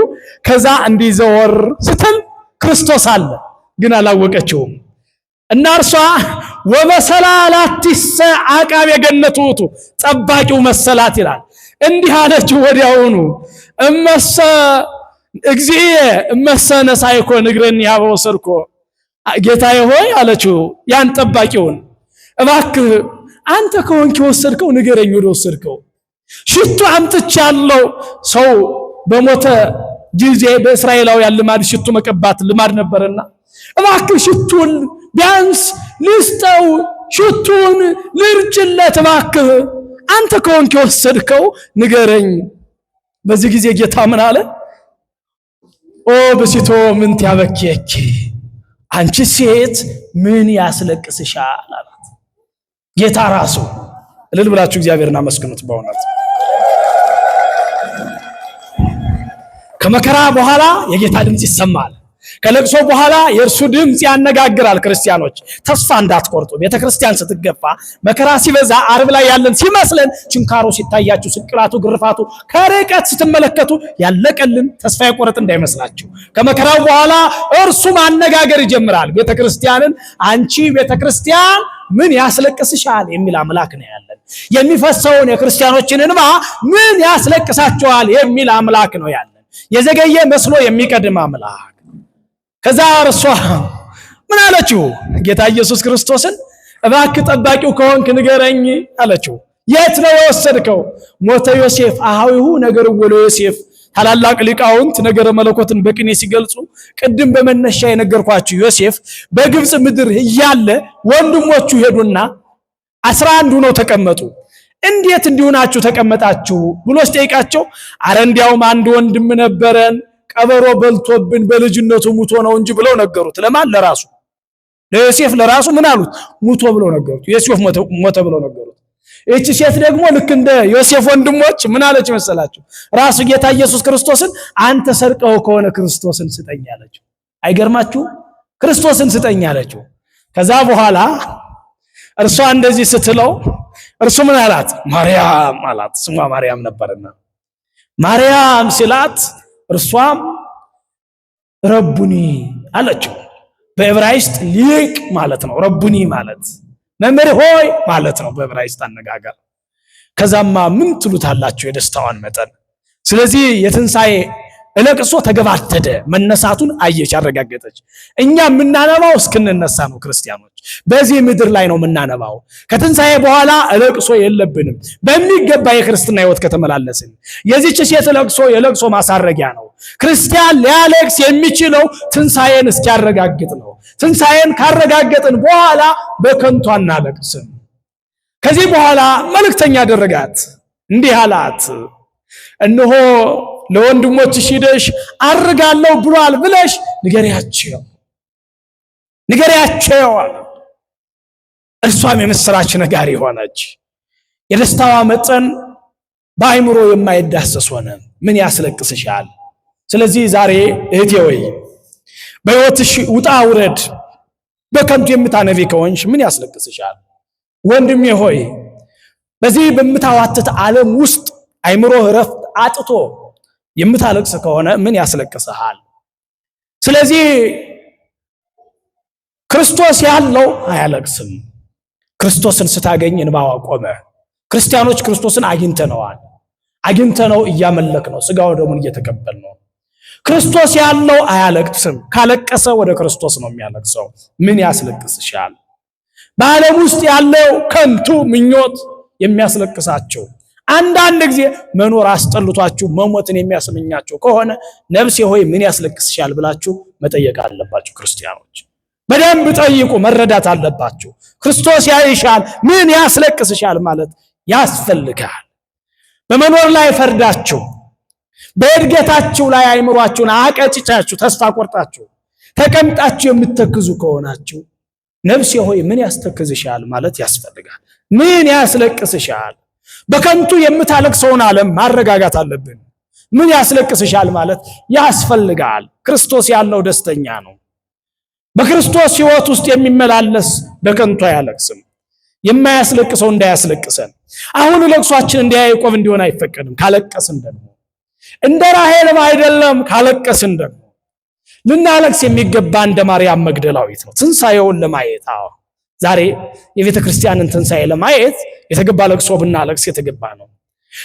ከዛ እንዲዘወር ስትል ክርስቶስ አለ፣ ግን አላወቀችውም። እና እርሷ ወበሰላላቲሰ አቃቤ ገነቱ ውእቱ ጠባቂው መሰላት ይላል። እንዲህ አለችው ወዲያውኑ እመሰ እግዚእየ እመሰ ነሳይኮ ንግረኒ ሀበ ወሰድኮ። ጌታዬ ሆይ አለችው ያን ጠባቂውን፣ እባክህ አንተ ከሆንክ የወሰድከው ንገረኝ፣ ወደ ወሰድከው ሽቱ አምጥቻለሁ። ሰው በሞተ ጊዜ በእስራኤላውያን ልማድ ሽቱ መቀባት ልማድ ነበርና እባክህ ሽቱን ቢያንስ ልስጠው፣ ሽቱን ልርጭለት እባክህ፣ አንተ ከሆንክ የወሰድከው ንገረኝ። በዚህ ጊዜ ጌታ ምን አለ? ኦ ብሲቶ ምን ያበኪየኪ፣ አንቺ ሴት ምን ያስለቅስሻል አላት። ጌታ ራሱ እልል ብላችሁ እግዚአብሔርን አመስግኑት። በእውነት ከመከራ በኋላ የጌታ ድምጽ ይሰማል። ከለቅሶ በኋላ የእርሱ ድምጽ ያነጋግራል። ክርስቲያኖች ተስፋ እንዳትቆርጡ። ቤተክርስቲያን ስትገፋ መከራ ሲበዛ ዓርብ ላይ ያለን ሲመስለን ችንካሩ ሲታያችሁ፣ ስቅላቱ፣ ግርፋቱ ከርቀት ስትመለከቱ ያለቀልን ተስፋ የቆረጥ እንዳይመስላችሁ። ከመከራው በኋላ እርሱ ማነጋገር ይጀምራል ቤተክርስቲያንን። አንቺ ቤተክርስቲያን ምን ያስለቅስሻል የሚል አምላክ ነው ያለን። የሚፈሰውን የክርስቲያኖችን እንባ ምን ያስለቅሳቸዋል የሚል አምላክ ነው ያለን። የዘገየ መስሎ የሚቀድም አምላክ። ከዛ እርሷ ምን አለችው? ጌታ ኢየሱስ ክርስቶስን እባክህ ጠባቂው ከሆንክ ንገረኝ አለችው። የት ነው የወሰድከው? ሞተ ዮሴፍ አሃዊሁ ነገር ወለ ዮሴፍ። ታላላቅ ሊቃውንት ነገረ መለኮትን በቅኔ ሲገልጹ ቅድም በመነሻ የነገርኳችሁ ዮሴፍ በግብጽ ምድር እያለ ወንድሞቹ ሄዱና 11 ነው ተቀመጡ። እንዴት እንዲሆናችሁ ተቀመጣችሁ ብሎ ሲጠይቃቸው አረ እንዲያውም አንድ ወንድም ነበረን ቀበሮ በልቶብን በልጅነቱ ሙቶ ነው እንጂ ብለው ነገሩት። ለማን? ለራሱ ለዮሴፍ ለራሱ ምን አሉት? ሙቶ ብለው ነገሩት። ዮሴፍ ሞተ ብለው ነገሩት። እቺ ሴት ደግሞ ልክ እንደ ዮሴፍ ወንድሞች ምን አለች መሰላችሁ? ራሱ ጌታ ኢየሱስ ክርስቶስን አንተ ሰርቀው ከሆነ ክርስቶስን ስጠኝ አለችው። አይገርማችሁ? ክርስቶስን ስጠኝ አለችው። ከዛ በኋላ እርሷ እንደዚህ ስትለው እርሱ ምን አላት? ማርያም አላት። ስሟ ማርያም ነበርና ማርያም ሲላት እርሷም ረቡኒ አለችው። በዕብራይስጥ ሊቅ ማለት ነው። ረቡኒ ማለት መምህር ሆይ ማለት ነው በዕብራይስጥ አነጋገር። ከዛማ ምን ትሉታላችሁ የደስታዋን መጠን። ስለዚህ የትንሣኤ ለቅሶ ተገባደደ። መነሳቱን አየች፣ አረጋገጠች። እኛ የምናነባው እስክንነሳ ነው ክርስቲያኖች። በዚህ ምድር ላይ ነው የምናነባው። ከትንሣኤ በኋላ ለቅሶ የለብንም በሚገባ የክርስትና ሕይወት ከተመላለስን። የዚህች ሴት ለቅሶ የለቅሶ ማሳረጊያ ነው። ክርስቲያን ሊያለቅስ የሚችለው ትንሣኤን እስኪያረጋግጥ ነው። ትንሣኤን ካረጋገጥን በኋላ በከንቱ አናለቅስም። ከዚህ በኋላ መልእክተኛ አደረጋት፣ እንዲህ አላት፣ እነሆ ለወንድሞችሽ ሂደሽ አርጋለሁ ብሏል ብለሽ ንገሪያቸው። እርሷም የምስራች ነጋሪ ሆነች። የደስታዋ መጠን በአይምሮ የማይዳሰስ ሆነ። ምን ያስለቅስሻል? ስለዚህ ዛሬ እህቴ ወይ በሕይወትሽ ውጣ ውረድ በከንቱ የምታነቢ ከሆንሽ ምን ያስለቅስሻል? ወንድሜ ሆይ በዚህ በምታዋትት ዓለም ውስጥ አይምሮ እረፍት አጥቶ የምታለቅስ ከሆነ ምን ያስለቅስሃል? ስለዚህ ክርስቶስ ያለው አያለቅስም። ክርስቶስን ስታገኝ እንባዋ ቆመ። ክርስቲያኖች ክርስቶስን አግኝተነው እያመለክ ነው፣ ስጋው ደሙን እየተቀበል ነው። ክርስቶስ ያለው አያለቅስም። ካለቀሰ ወደ ክርስቶስ ነው የሚያለቅሰው። ምን ያስለቅስሻል? በዓለም ውስጥ ያለው ከንቱ ምኞት የሚያስለቅሳቸው፣ አንዳንድ ጊዜ መኖር አስጠልቷችሁ መሞትን የሚያስመኛችሁ ከሆነ ነፍሴ ሆይ ምን ያስለቅስሻል ብላችሁ መጠየቅ አለባችሁ። ክርስቲያኖች በደንብ ጠይቁ፣ መረዳት አለባችሁ። ክርስቶስ ያይሻል፣ ምን ያስለቅስሻል ማለት ያስፈልጋል። በመኖር ላይ ፈርዳችሁ በእድገታችሁ ላይ አይምሯችሁን አቀጭጫችሁ ተስፋ ቆርጣችሁ ተቀምጣችሁ የምትተክዙ ከሆናችሁ ነፍሴ ሆይ ምን ያስተክዝሻል ማለት ያስፈልጋል። ምን ያስለቅስሻል? በከንቱ የምታለቅሰውን ዓለም ማረጋጋት አለብን። ምን ያስለቅስሻል ማለት ያስፈልጋል። ክርስቶስ ያለው ደስተኛ ነው። በክርስቶስ ሕይወት ውስጥ የሚመላለስ በከንቱ አያለቅስም። የማያስለቅሰው እንዳያስለቅሰን። አሁን ለቅሷችን እንደ ያዕቆብ እንዲሆን አይፈቀድም። ካለቀስን ደግሞ እንደ ራሔልም አይደለም። ካለቀስን ደግሞ ልናለቅስ የሚገባ እንደ ማርያም መግደላዊት ነው፣ ትንሣኤውን ለማየት። ዛሬ የቤተ ክርስቲያንን ትንሣኤ ለማየት የተገባ ለቅሶ ብናለቅስ የተገባ ነው።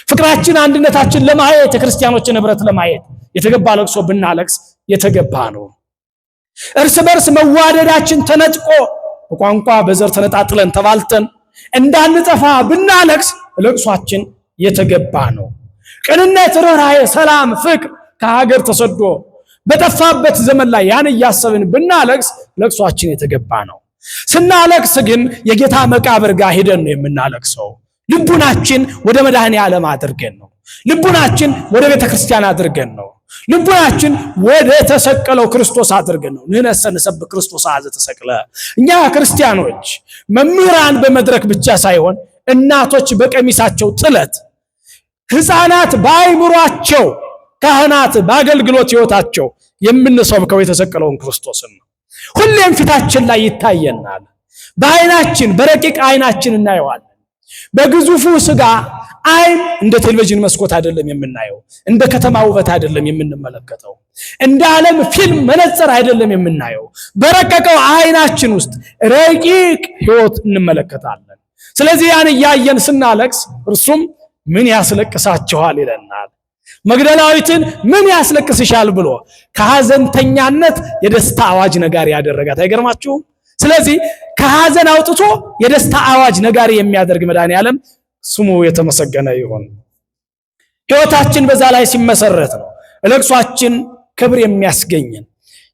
ፍቅራችን አንድነታችን ለማየት የክርስቲያኖችን ህብረት ለማየት የተገባ ለቅሶ ብናለቅስ የተገባ ነው። እርስ በርስ መዋደዳችን ተነጥቆ በቋንቋ በዘር ተነጣጥለን ተባልተን እንዳንጠፋ ብናለቅስ ለቅሷችን የተገባ ነው። ቅንነት፣ ርኅራኄ፣ ሰላም፣ ፍቅር ከሀገር ተሰዶ በጠፋበት ዘመን ላይ ያን እያሰብን ብናለቅስ ለቅሷችን የተገባ ነው። ስናለቅስ ግን የጌታ መቃብር ጋር ሄደን ነው የምናለቅሰው። ልቡናችን ወደ መድኃኔ ዓለም አድርገን ነው። ልቡናችን ወደ ቤተ ክርስቲያን አድርገን ነው። ልቡናችን ወደ ተሰቀለው ክርስቶስ አድርገን ነው። ንሕነሰ ንሰብክ ክርስቶስ አዘ ተሰቅለ። እኛ ክርስቲያኖች መምህራን በመድረክ ብቻ ሳይሆን እናቶች በቀሚሳቸው ጥለት፣ ሕፃናት በአይምሯቸው፣ ካህናት በአገልግሎት ሕይወታቸው የምንሰብከው የተሰቀለውን ክርስቶስን ነው። ሁሌም ፊታችን ላይ ይታየናል። በአይናችን በረቂቅ አይናችን እናየዋለን። በግዙፉ ስጋ አይን እንደ ቴሌቪዥን መስኮት አይደለም የምናየው። እንደ ከተማ ውበት አይደለም የምንመለከተው። እንደ ዓለም ፊልም መነጽር አይደለም የምናየው። በረቀቀው አይናችን ውስጥ ረቂቅ ሕይወት እንመለከታለን። ስለዚህ ያን እያየን ስናለቅስ እርሱም ምን ያስለቅሳችኋል ይለናል። መግደላዊትን ምን ያስለቅስሻል ብሎ ከሐዘንተኛነት የደስታ አዋጅ ነጋሪ ያደረጋት አይገርማችሁም? ስለዚህ ከሐዘን አውጥቶ የደስታ አዋጅ ነጋሪ የሚያደርግ መድኃኔዓለም ስሙ የተመሰገነ ይሁን። ሕይወታችን በዛ ላይ ሲመሰረት ነው ለቅሷችን ክብር የሚያስገኝን።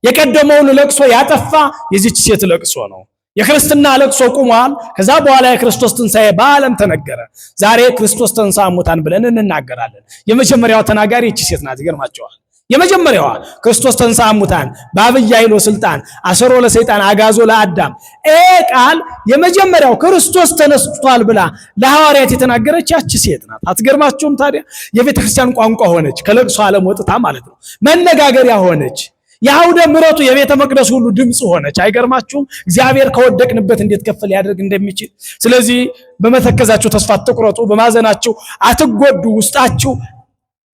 የቀደመውን ለቅሶ ያጠፋ የዚች ሴት ለቅሶ ነው። የክርስትና ለቅሶ ቁሟል። ከዛ በኋላ የክርስቶስ ትንሣኤ በዓለም ተነገረ። ዛሬ ክርስቶስ ተንሥአ እሙታን ብለን እንናገራለን። የመጀመሪያዋ ተናጋሪ እቺ ሴት ናት። ይገርማቸዋል። የመጀመሪያዋ ክርስቶስ ተንሥአ እሙታን በአብይ ኃይሎ ስልጣን አሰሮ ለሰይጣን አጋዞ ለአዳም ቃል የመጀመሪያው ክርስቶስ ተነስቷል ብላ ለሐዋርያት የተናገረች ያቺ ሴት ናት። አትገርማችሁም? ታዲያ የቤተ ክርስቲያን ቋንቋ ሆነች። ከለቅሶ ዓለም ወጥታ ማለት ነው መነጋገሪያ ሆነች። የአውደ ምሕረቱ የቤተ መቅደስ ሁሉ ድምፅ ሆነች። አይገርማችሁም? እግዚአብሔር ከወደቅንበት እንዴት ከፍ ሊያደርግ እንደሚችል። ስለዚህ በመተከዛችሁ ተስፋ አትቁረጡ፣ በማዘናችሁ አትጎዱ። ውስጣችሁ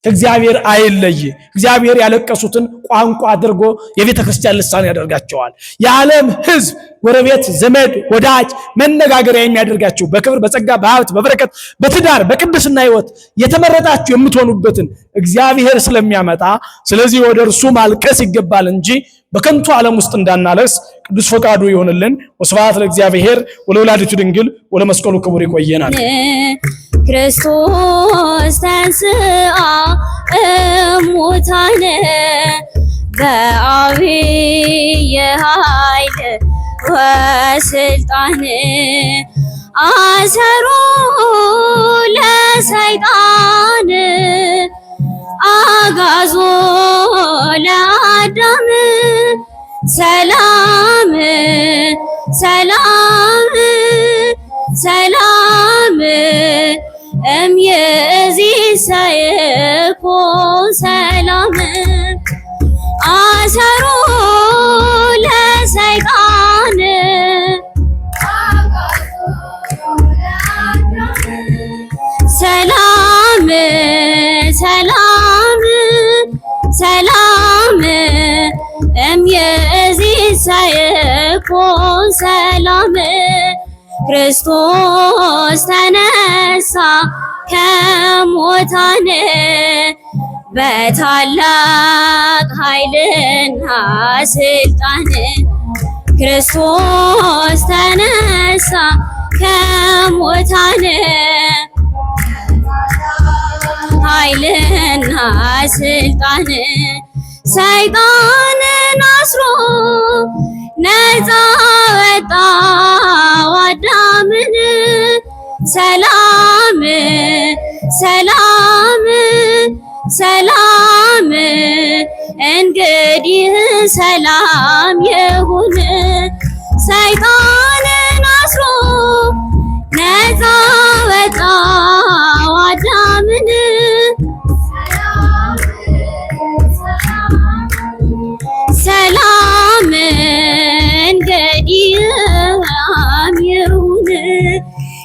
ከእግዚአብሔር አይለይ። እግዚአብሔር ያለቀሱትን ቋንቋ አድርጎ የቤተ ክርስቲያን ልሳን ያደርጋቸዋል። የዓለም ሕዝብ ጎረቤት፣ ዘመድ፣ ወዳጅ መነጋገሪያ የሚያደርጋችሁ በክብር፣ በጸጋ፣ በሀብት፣ በበረከት፣ በትዳር፣ በቅድስና ሕይወት የተመረጣችሁ የምትሆኑበትን እግዚአብሔር ስለሚያመጣ ስለዚህ ወደ እርሱ ማልቀስ ይገባል እንጂ በከንቱ ዓለም ውስጥ እንዳናለቅስ ቅዱስ ፈቃዱ ይሆንልን። ወስብሐት ለእግዚአብሔር ወለወላዲቱ ድንግል ወለመስቀሉ ክቡር። ይቆየናል። ክርስቶስ ተንሥአ እሙታን በዐቢይ ኃይል ወስልጣን አሰሮ ለሰይጣን አጋዞ ለአዳም ሰላም ሰላም ሰላም እምይእዜሰ ይኩን ሰላም አሰሮ ለሰይጣን ሰላም ሰላም ሰላም እምይእዜሰ ይኩን ሰላም ክርስቶስ ተነሳ ከሙታን በታላቅ ኃይልና ስልጣን ክርስቶስ ተነሳ ከሙታን ኃይልና ስልጣን ሰይጣንን አስሮ ነፃ ወጣው አዳምን ሰላም ሰላም ሰላም እንግዲህ ሰላም ይሁን ሰይጣንን አስሮ ነፃ ወጣው አዳምን ሰላም እንግዲህ ይሁን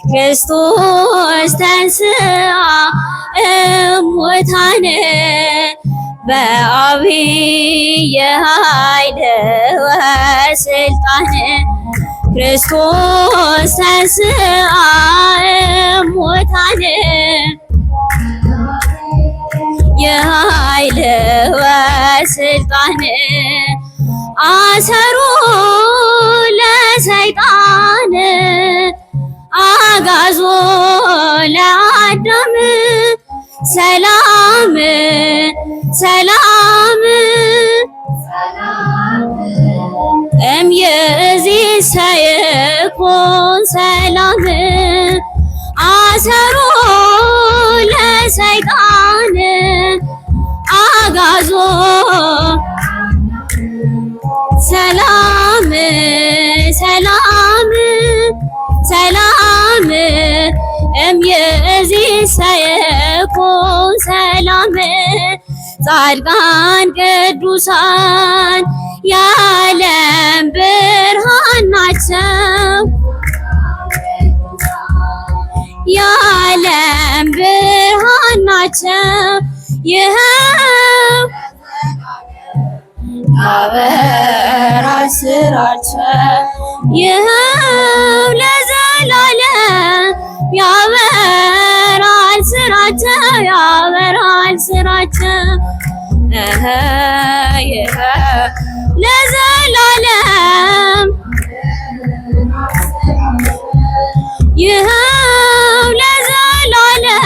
ክርስቶስ ተንሥአ እሙታን በዐቢይ ኃይል ወሥልጣን ክርስቶስ ተንሥአ እሙታን የኃይል ወሥልጣን አሰሮ ለሰይጣን አጋዞ ለአዳም ሰላም ሰላም እምይእዜሰ ይኩን ሰላም አሰሮ ለሰይጣን አጋዞ ሰላም ሰላም ሰላም እምይእዜሰ ይኩን ሰላም ጻድቃን ቅዱሳን የዓለም ብርሃን ናቸው የዓለም ብርሃን ናቸው ይኸው ያበራል ስራቸው ይኸው ለዘላለም ያበራል ስራቸው ያበራል ስራቸው ይኸው ለዘላለም ይኸው ለዘላለም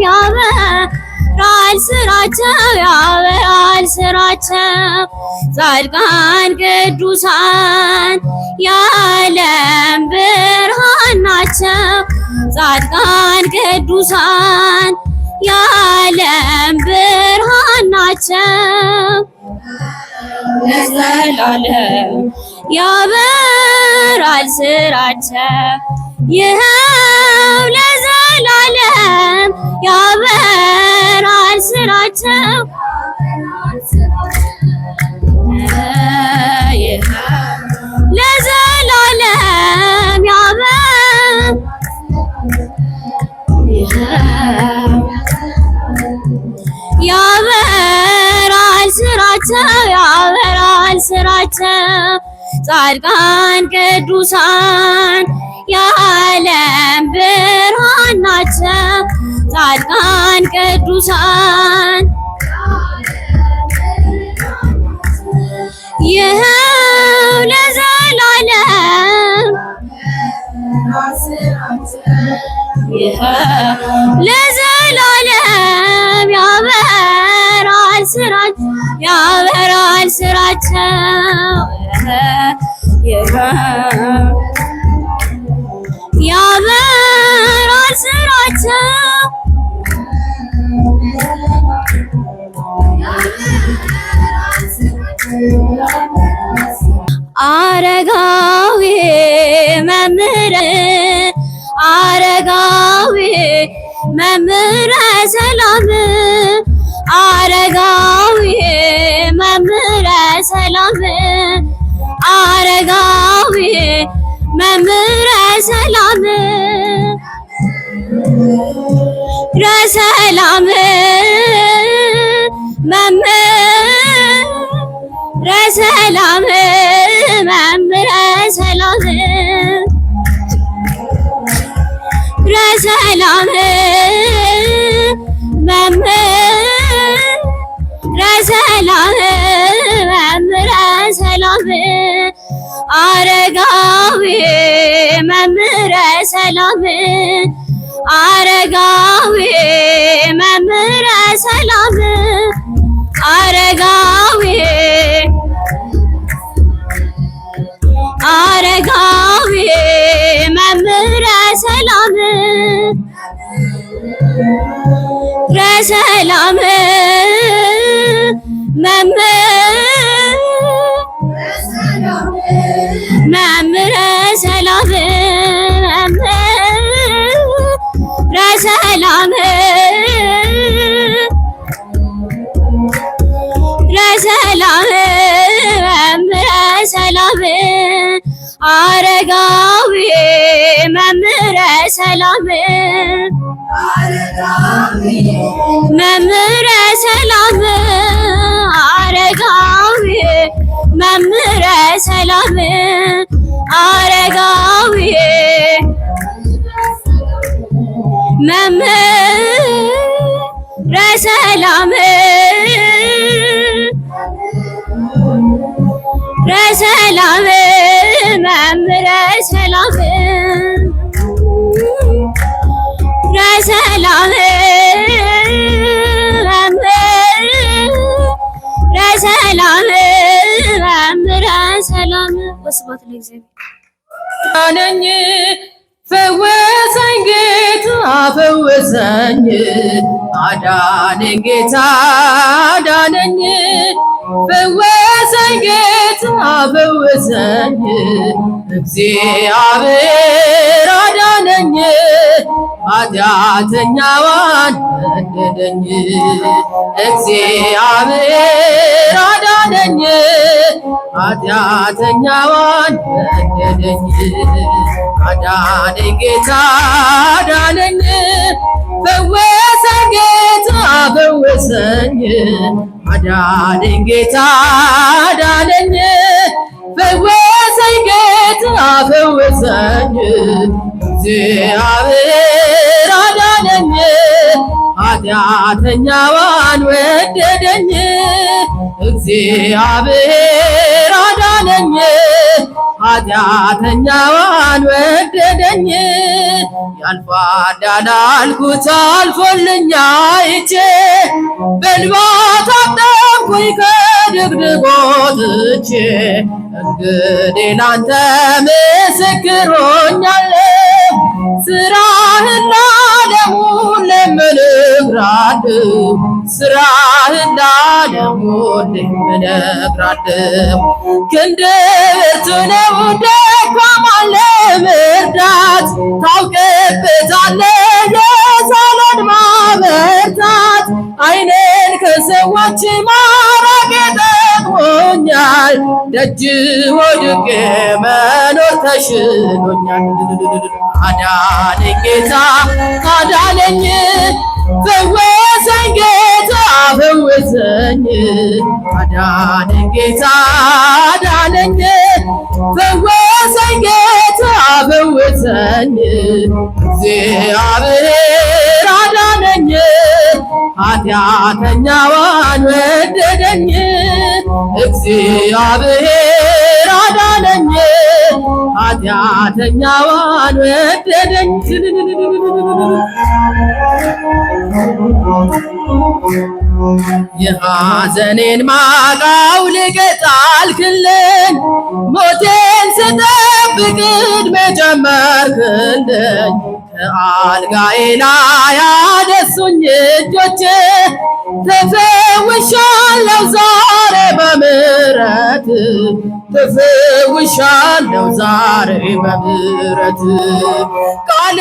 ያበራል ስራቸው ያበራል ስራቸው ጻድቃን ቅዱሳን የዓለም ብርሃን ናቸው ጻድቃን ቅዱሳን የዓለም ብርሃን ናቸው ለዘላለም ያበራል ስራቸው ይኸው ለዘላለም ያበራል ስራቸው ለዘላለም ያበራል ስራቸው ያበራል ስራቸው ጻድቃን ቅዱሳን የዓለም ብርሃን ናቸው ጻድቃን ቅዱሳን ይኸው ለዘላለም ይኸው ለዘላለም ያበራል ስራቸው ያበራል ስራቸው ይኸው ያበራል ስራቸው አረጋዊ መምህር አረጋዊ መምህረ ሰላም አረጋዊ መምህረ ሰላም አረጋዊ መምህረ ሰላም ረሰላም መምህረ ሰላም መምህረ ሰላም ረሰላም መምህረ ሰላም መምህረ ሰላም አረጋዊ መምህረ ሰላም አረጋዊ መምህረ ሰላም አረጋዊ አረጋዊ መምህረ ሰላም ረሰላም መምህረ አረጋዊ መምህረ ሰላም መምህረ ሰላም አረጋዊ መምህረ ሰላም አረጋዊ መምህረ ሰላም ረሰላም መምህረ ሰላም ረሰላም መምህረ ሰላም መምህረ ሰላም ወስብሐት ለእግዚአብሔር። ነኝ ፈወሰኝ ጌታ ፈወሰኝ አዳነኝ ጌታ አዳነኝ ፈወሰኝ ጌታ ፈወሰኝ እግዚአብሔር አዳነኝ ኃጢአተኛዋን ወደደኝ እግዚአብሔር አዳነኝ ኃጢአተኛዋን ወደደኝ አዳነኝ ጌታ አዳነኝ ፈወሰኝ ጌታ ፈወሰኝ አዳነኝ ጌታ አዳነኝ ፈወሰኝ ጌታ ፈወሰኝ እግዚአብሔር አዳነኝ ኃጢአተኛዋን ወደደኝ እግዚአብሔር አዳነኝ ኃጢአተኛዋን ወደደኝ ያልፋል ያላልኩት አልፎልኝ አይቼ በእንባ ታጠብኩኝ ከድቅድቅ ወጥቼ እንግዲህ ላንተ ምስክር ሆኛለሁ ስራህን ለዓለሙ እነግራለሁ ስራህን ለዓለሙ እነግራለሁ ክንድህ ብርቱ ነው ደካማን ለመርዳት ታውቅበታለህ የዛለን ማበርታት ዓይኔን ከሰዎች ማራቅ ጠቅሞኛል ደጅ ወድቄ መኖር ተሽሎኛል አዳነኝ ጌታ አዳነኝ ፈወሰኝ ጌታ ፈወሰኝ አዳነኝ ጌታ አዳነኝ ፈወሰኝ ጌታ ፈወሰኝ እግዚአብሔር አዳነኝ ኃጢአተኛዋን ወደደኝ እግዚአብሔር አዳነኝ ኃጢአተኛዋን ወደደኝ የሐዘኔን ማቅ አውልቀህ ጣልክልኝ ሞቴን ስጠብቅ ዕድሜ ጨመርክልኝ ከአልጋዬ ላይ አነሱኝ እጆቼ ተፈውሻለሁ ዛሬ በምሕረት ተፈውሻለሁ ዛሬ በምሕረት ቃል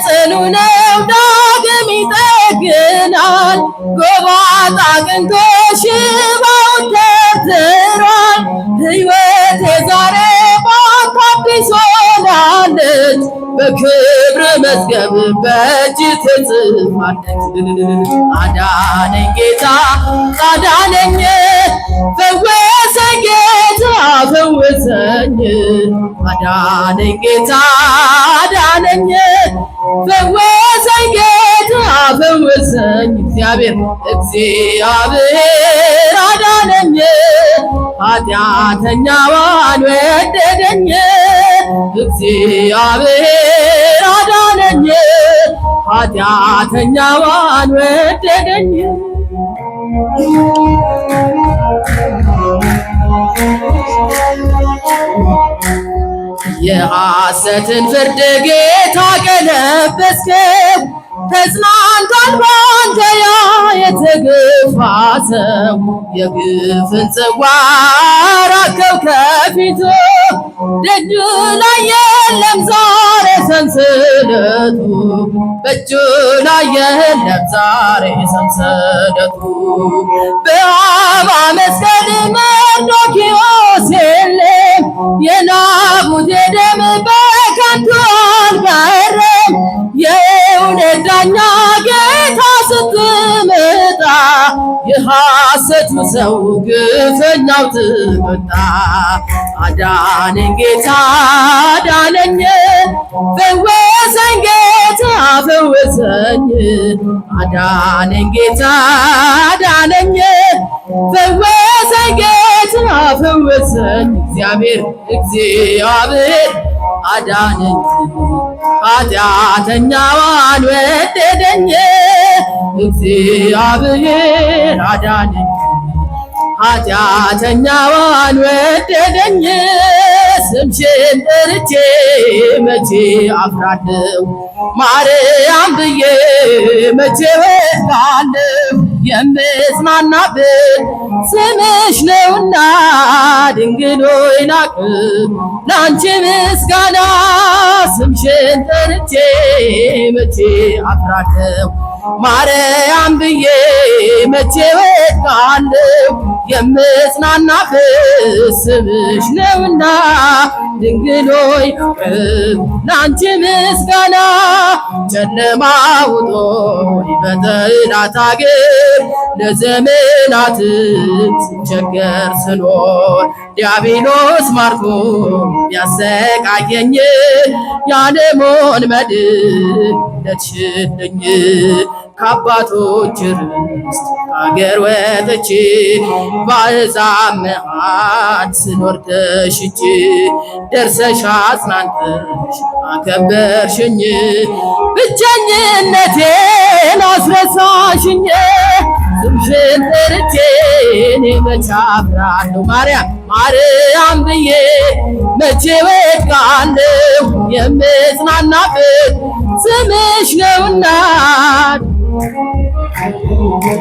ጽኑ ነው ዳግም ይጠግናል ጎባጣ አቅንቶ ሽባውን ተርትሯል ሕይወቴ ዛሬ ባንተ አዲስ ሆናለች በክብር መዝገብ በእጅ ተጽፋለች አዳነኝ ጌታ አዳነኝ ፈወሰኝ ጌታ ፈወሰኝ አዳነኝ ጌታ አዳነኝ ፈወሰኝ ጌታ ፈወሰኝ እግዚአብሔር አዳነኝ ኃጢአተኛዋን ወደደኝ እግዚአብሔር አዳነኝ ኃጢአተኛዋን ወደደኝ የሐሰትን ፍርድ ጌታ ቀለበስከው ተጽናንቷል ባንተ ያ የተገፋ ሰው የግፍን ጽዋ ራከው ከፊቱ ደጁ ላይ የለም ዛሬ ሰንሰለቱ በእጁ ላይ የለም ዛሬ ሰንሰለቱ በአበባ መስቀል መርዶክዮስ የለም የናቁ ሙት ደም በከንቱ አልቀረም። የእውነት ዳኛ ጌታ ስትመጣ የሐሰቱ ሰው ግፈኛው ተቀጣ። አዳነኝ ጌታ አዳነኝ፣ ፈወሰኝ ጌታ ፈወሰኝ። አዳነኝ ጌታ አዳነኝ፣ ፈወሰኝ ጌታ ፈወሰኝ። እግዚአብሔር አዳነኝ፣ ኃጢአተኛዋን ወደደኝ። እግዚአብሔር አዳነኝ፣ ኃጢአተኛዋን ወደደኝ። ስምሽን ጠርቼ መቼ አፍራለሁ፣ ማርያም ብዬ መቼ ወድቃለሁ። የምጽናናበት ስምሽ ነውና ድንግል ሆይ ላቅርብ ላንቺ ምስጋና። ስምሽን ጠርቼ መቼ አፍራለሁ፣ ማርያም ብዬ መቼ ወድቃለሁ። የምጽናናበት ስምሽ ነውና ድንግል ሆይ ላንቺ ምስጋና። ጨለማው ጦር በጠላት አገር ለዘመናት ስቸገር ስኖር ዲያብሎስ ማርኮ ያሰቃየኝ የዓለሙን መድን ለትሽልኝ። ከአባቶች ርስት አገር ወጥቼ በአሕዛብ መሃል ስኖር ተሽቼ ደርሰሽ አጽናንተሽ አከበርሽኝ። ብቸኝነቴን አስረሳሽኝ። ስምሽን ጠርቼ እኔ መቼ አፍራለሁ፣ ማርያም ብዬ መቼ ወድቃለሁ። የምጽናናበት ስምሽ ነውና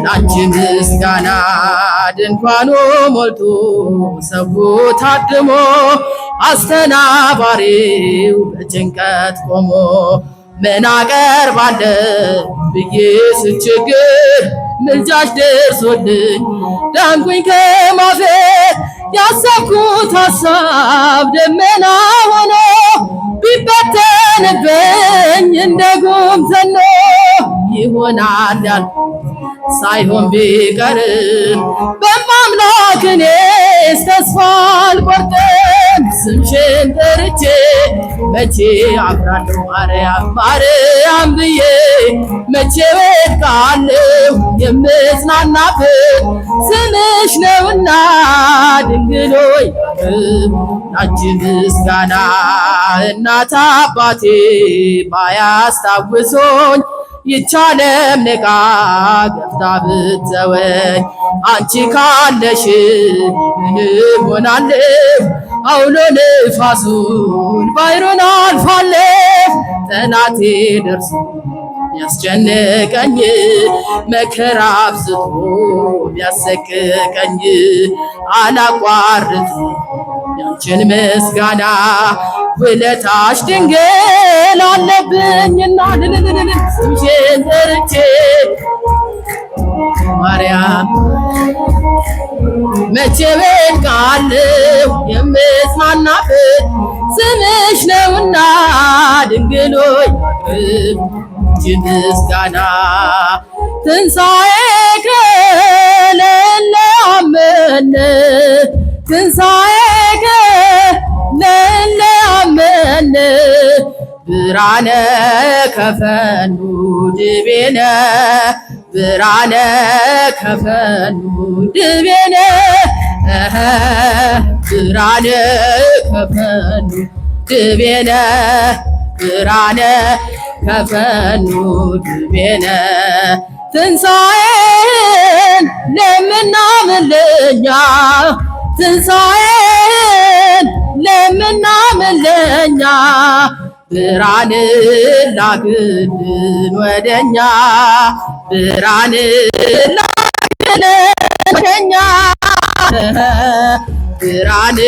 ላንቺ ምስጋና። ድንኳኑ ሞልቶ ሰው ታድሞ አስተናባሪው በጭንቀት ቆሞ ምን አቀርባለሁ ብዬ ስቸግር ምልጃሽ ደርሶልኝ ዳንኩኝ ከማፌት። ያሰብኩት ሐሳብ ደመና ሆኖ ቢበተንብኝ እንደ ጉም ዘኖ ይሆናል ያልኩት ሳይሆን ቢቀርም በማምላክ እኔስ ተስፋ አልቆርጥም። ስምሽን ጠርቼ መቼ አፍራለሁ፣ ማርያም ብዬ መቼ ወድቃለሁ። የምጽናናበት ስምሽ ነውና ድንግል ሆይ ላንቺ ምስጋና። እናት አባቴ ባያስታውሶኝ ይህች ዓለም ንቃ ገፍታ ብትተወኝ፣ አንቺ ካለሽ ምን እሆናለሁ? አውሎ ነፋሱን ባሕሩን አልፋለሁ። ጠላቴ ደርሶ ቢያስጨንቀኝ መከራ አብዝቶ ቢያሰቅቀኝ አላቋርጥም ያንቺን ምስጋና። ውለታሽ ድንግል አለብኝና ስምሽን ጠርቼ ማርያም መቼ ወድቃለሁ። የምጽናናበት ስምሽ ነውና ድንግል ሆይ አንቺ ምስጋና። ትንሣኤከ ለእለ አመነ፣ ትንሣኤከ ለእለ አመነ። ብርሃነ ከፈኑ ድቤነ፣ ብርሃነ ከፈኑ ድቤነ። ብርሃነ ከፈኑ ድቤነ፣ ብርሃነ ከፈኑ ድቤነ። ትንሣኤን ለምናምን ለኛ፣ ትንሣኤን ለምናምን ለኛ ብርሃን ላክልን ወደኛ፣ ብርሃን ላክልን ወደኛ፣ ብርሃን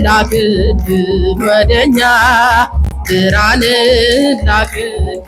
ላክልን ወደኛ፣ ብርሃን ላክልን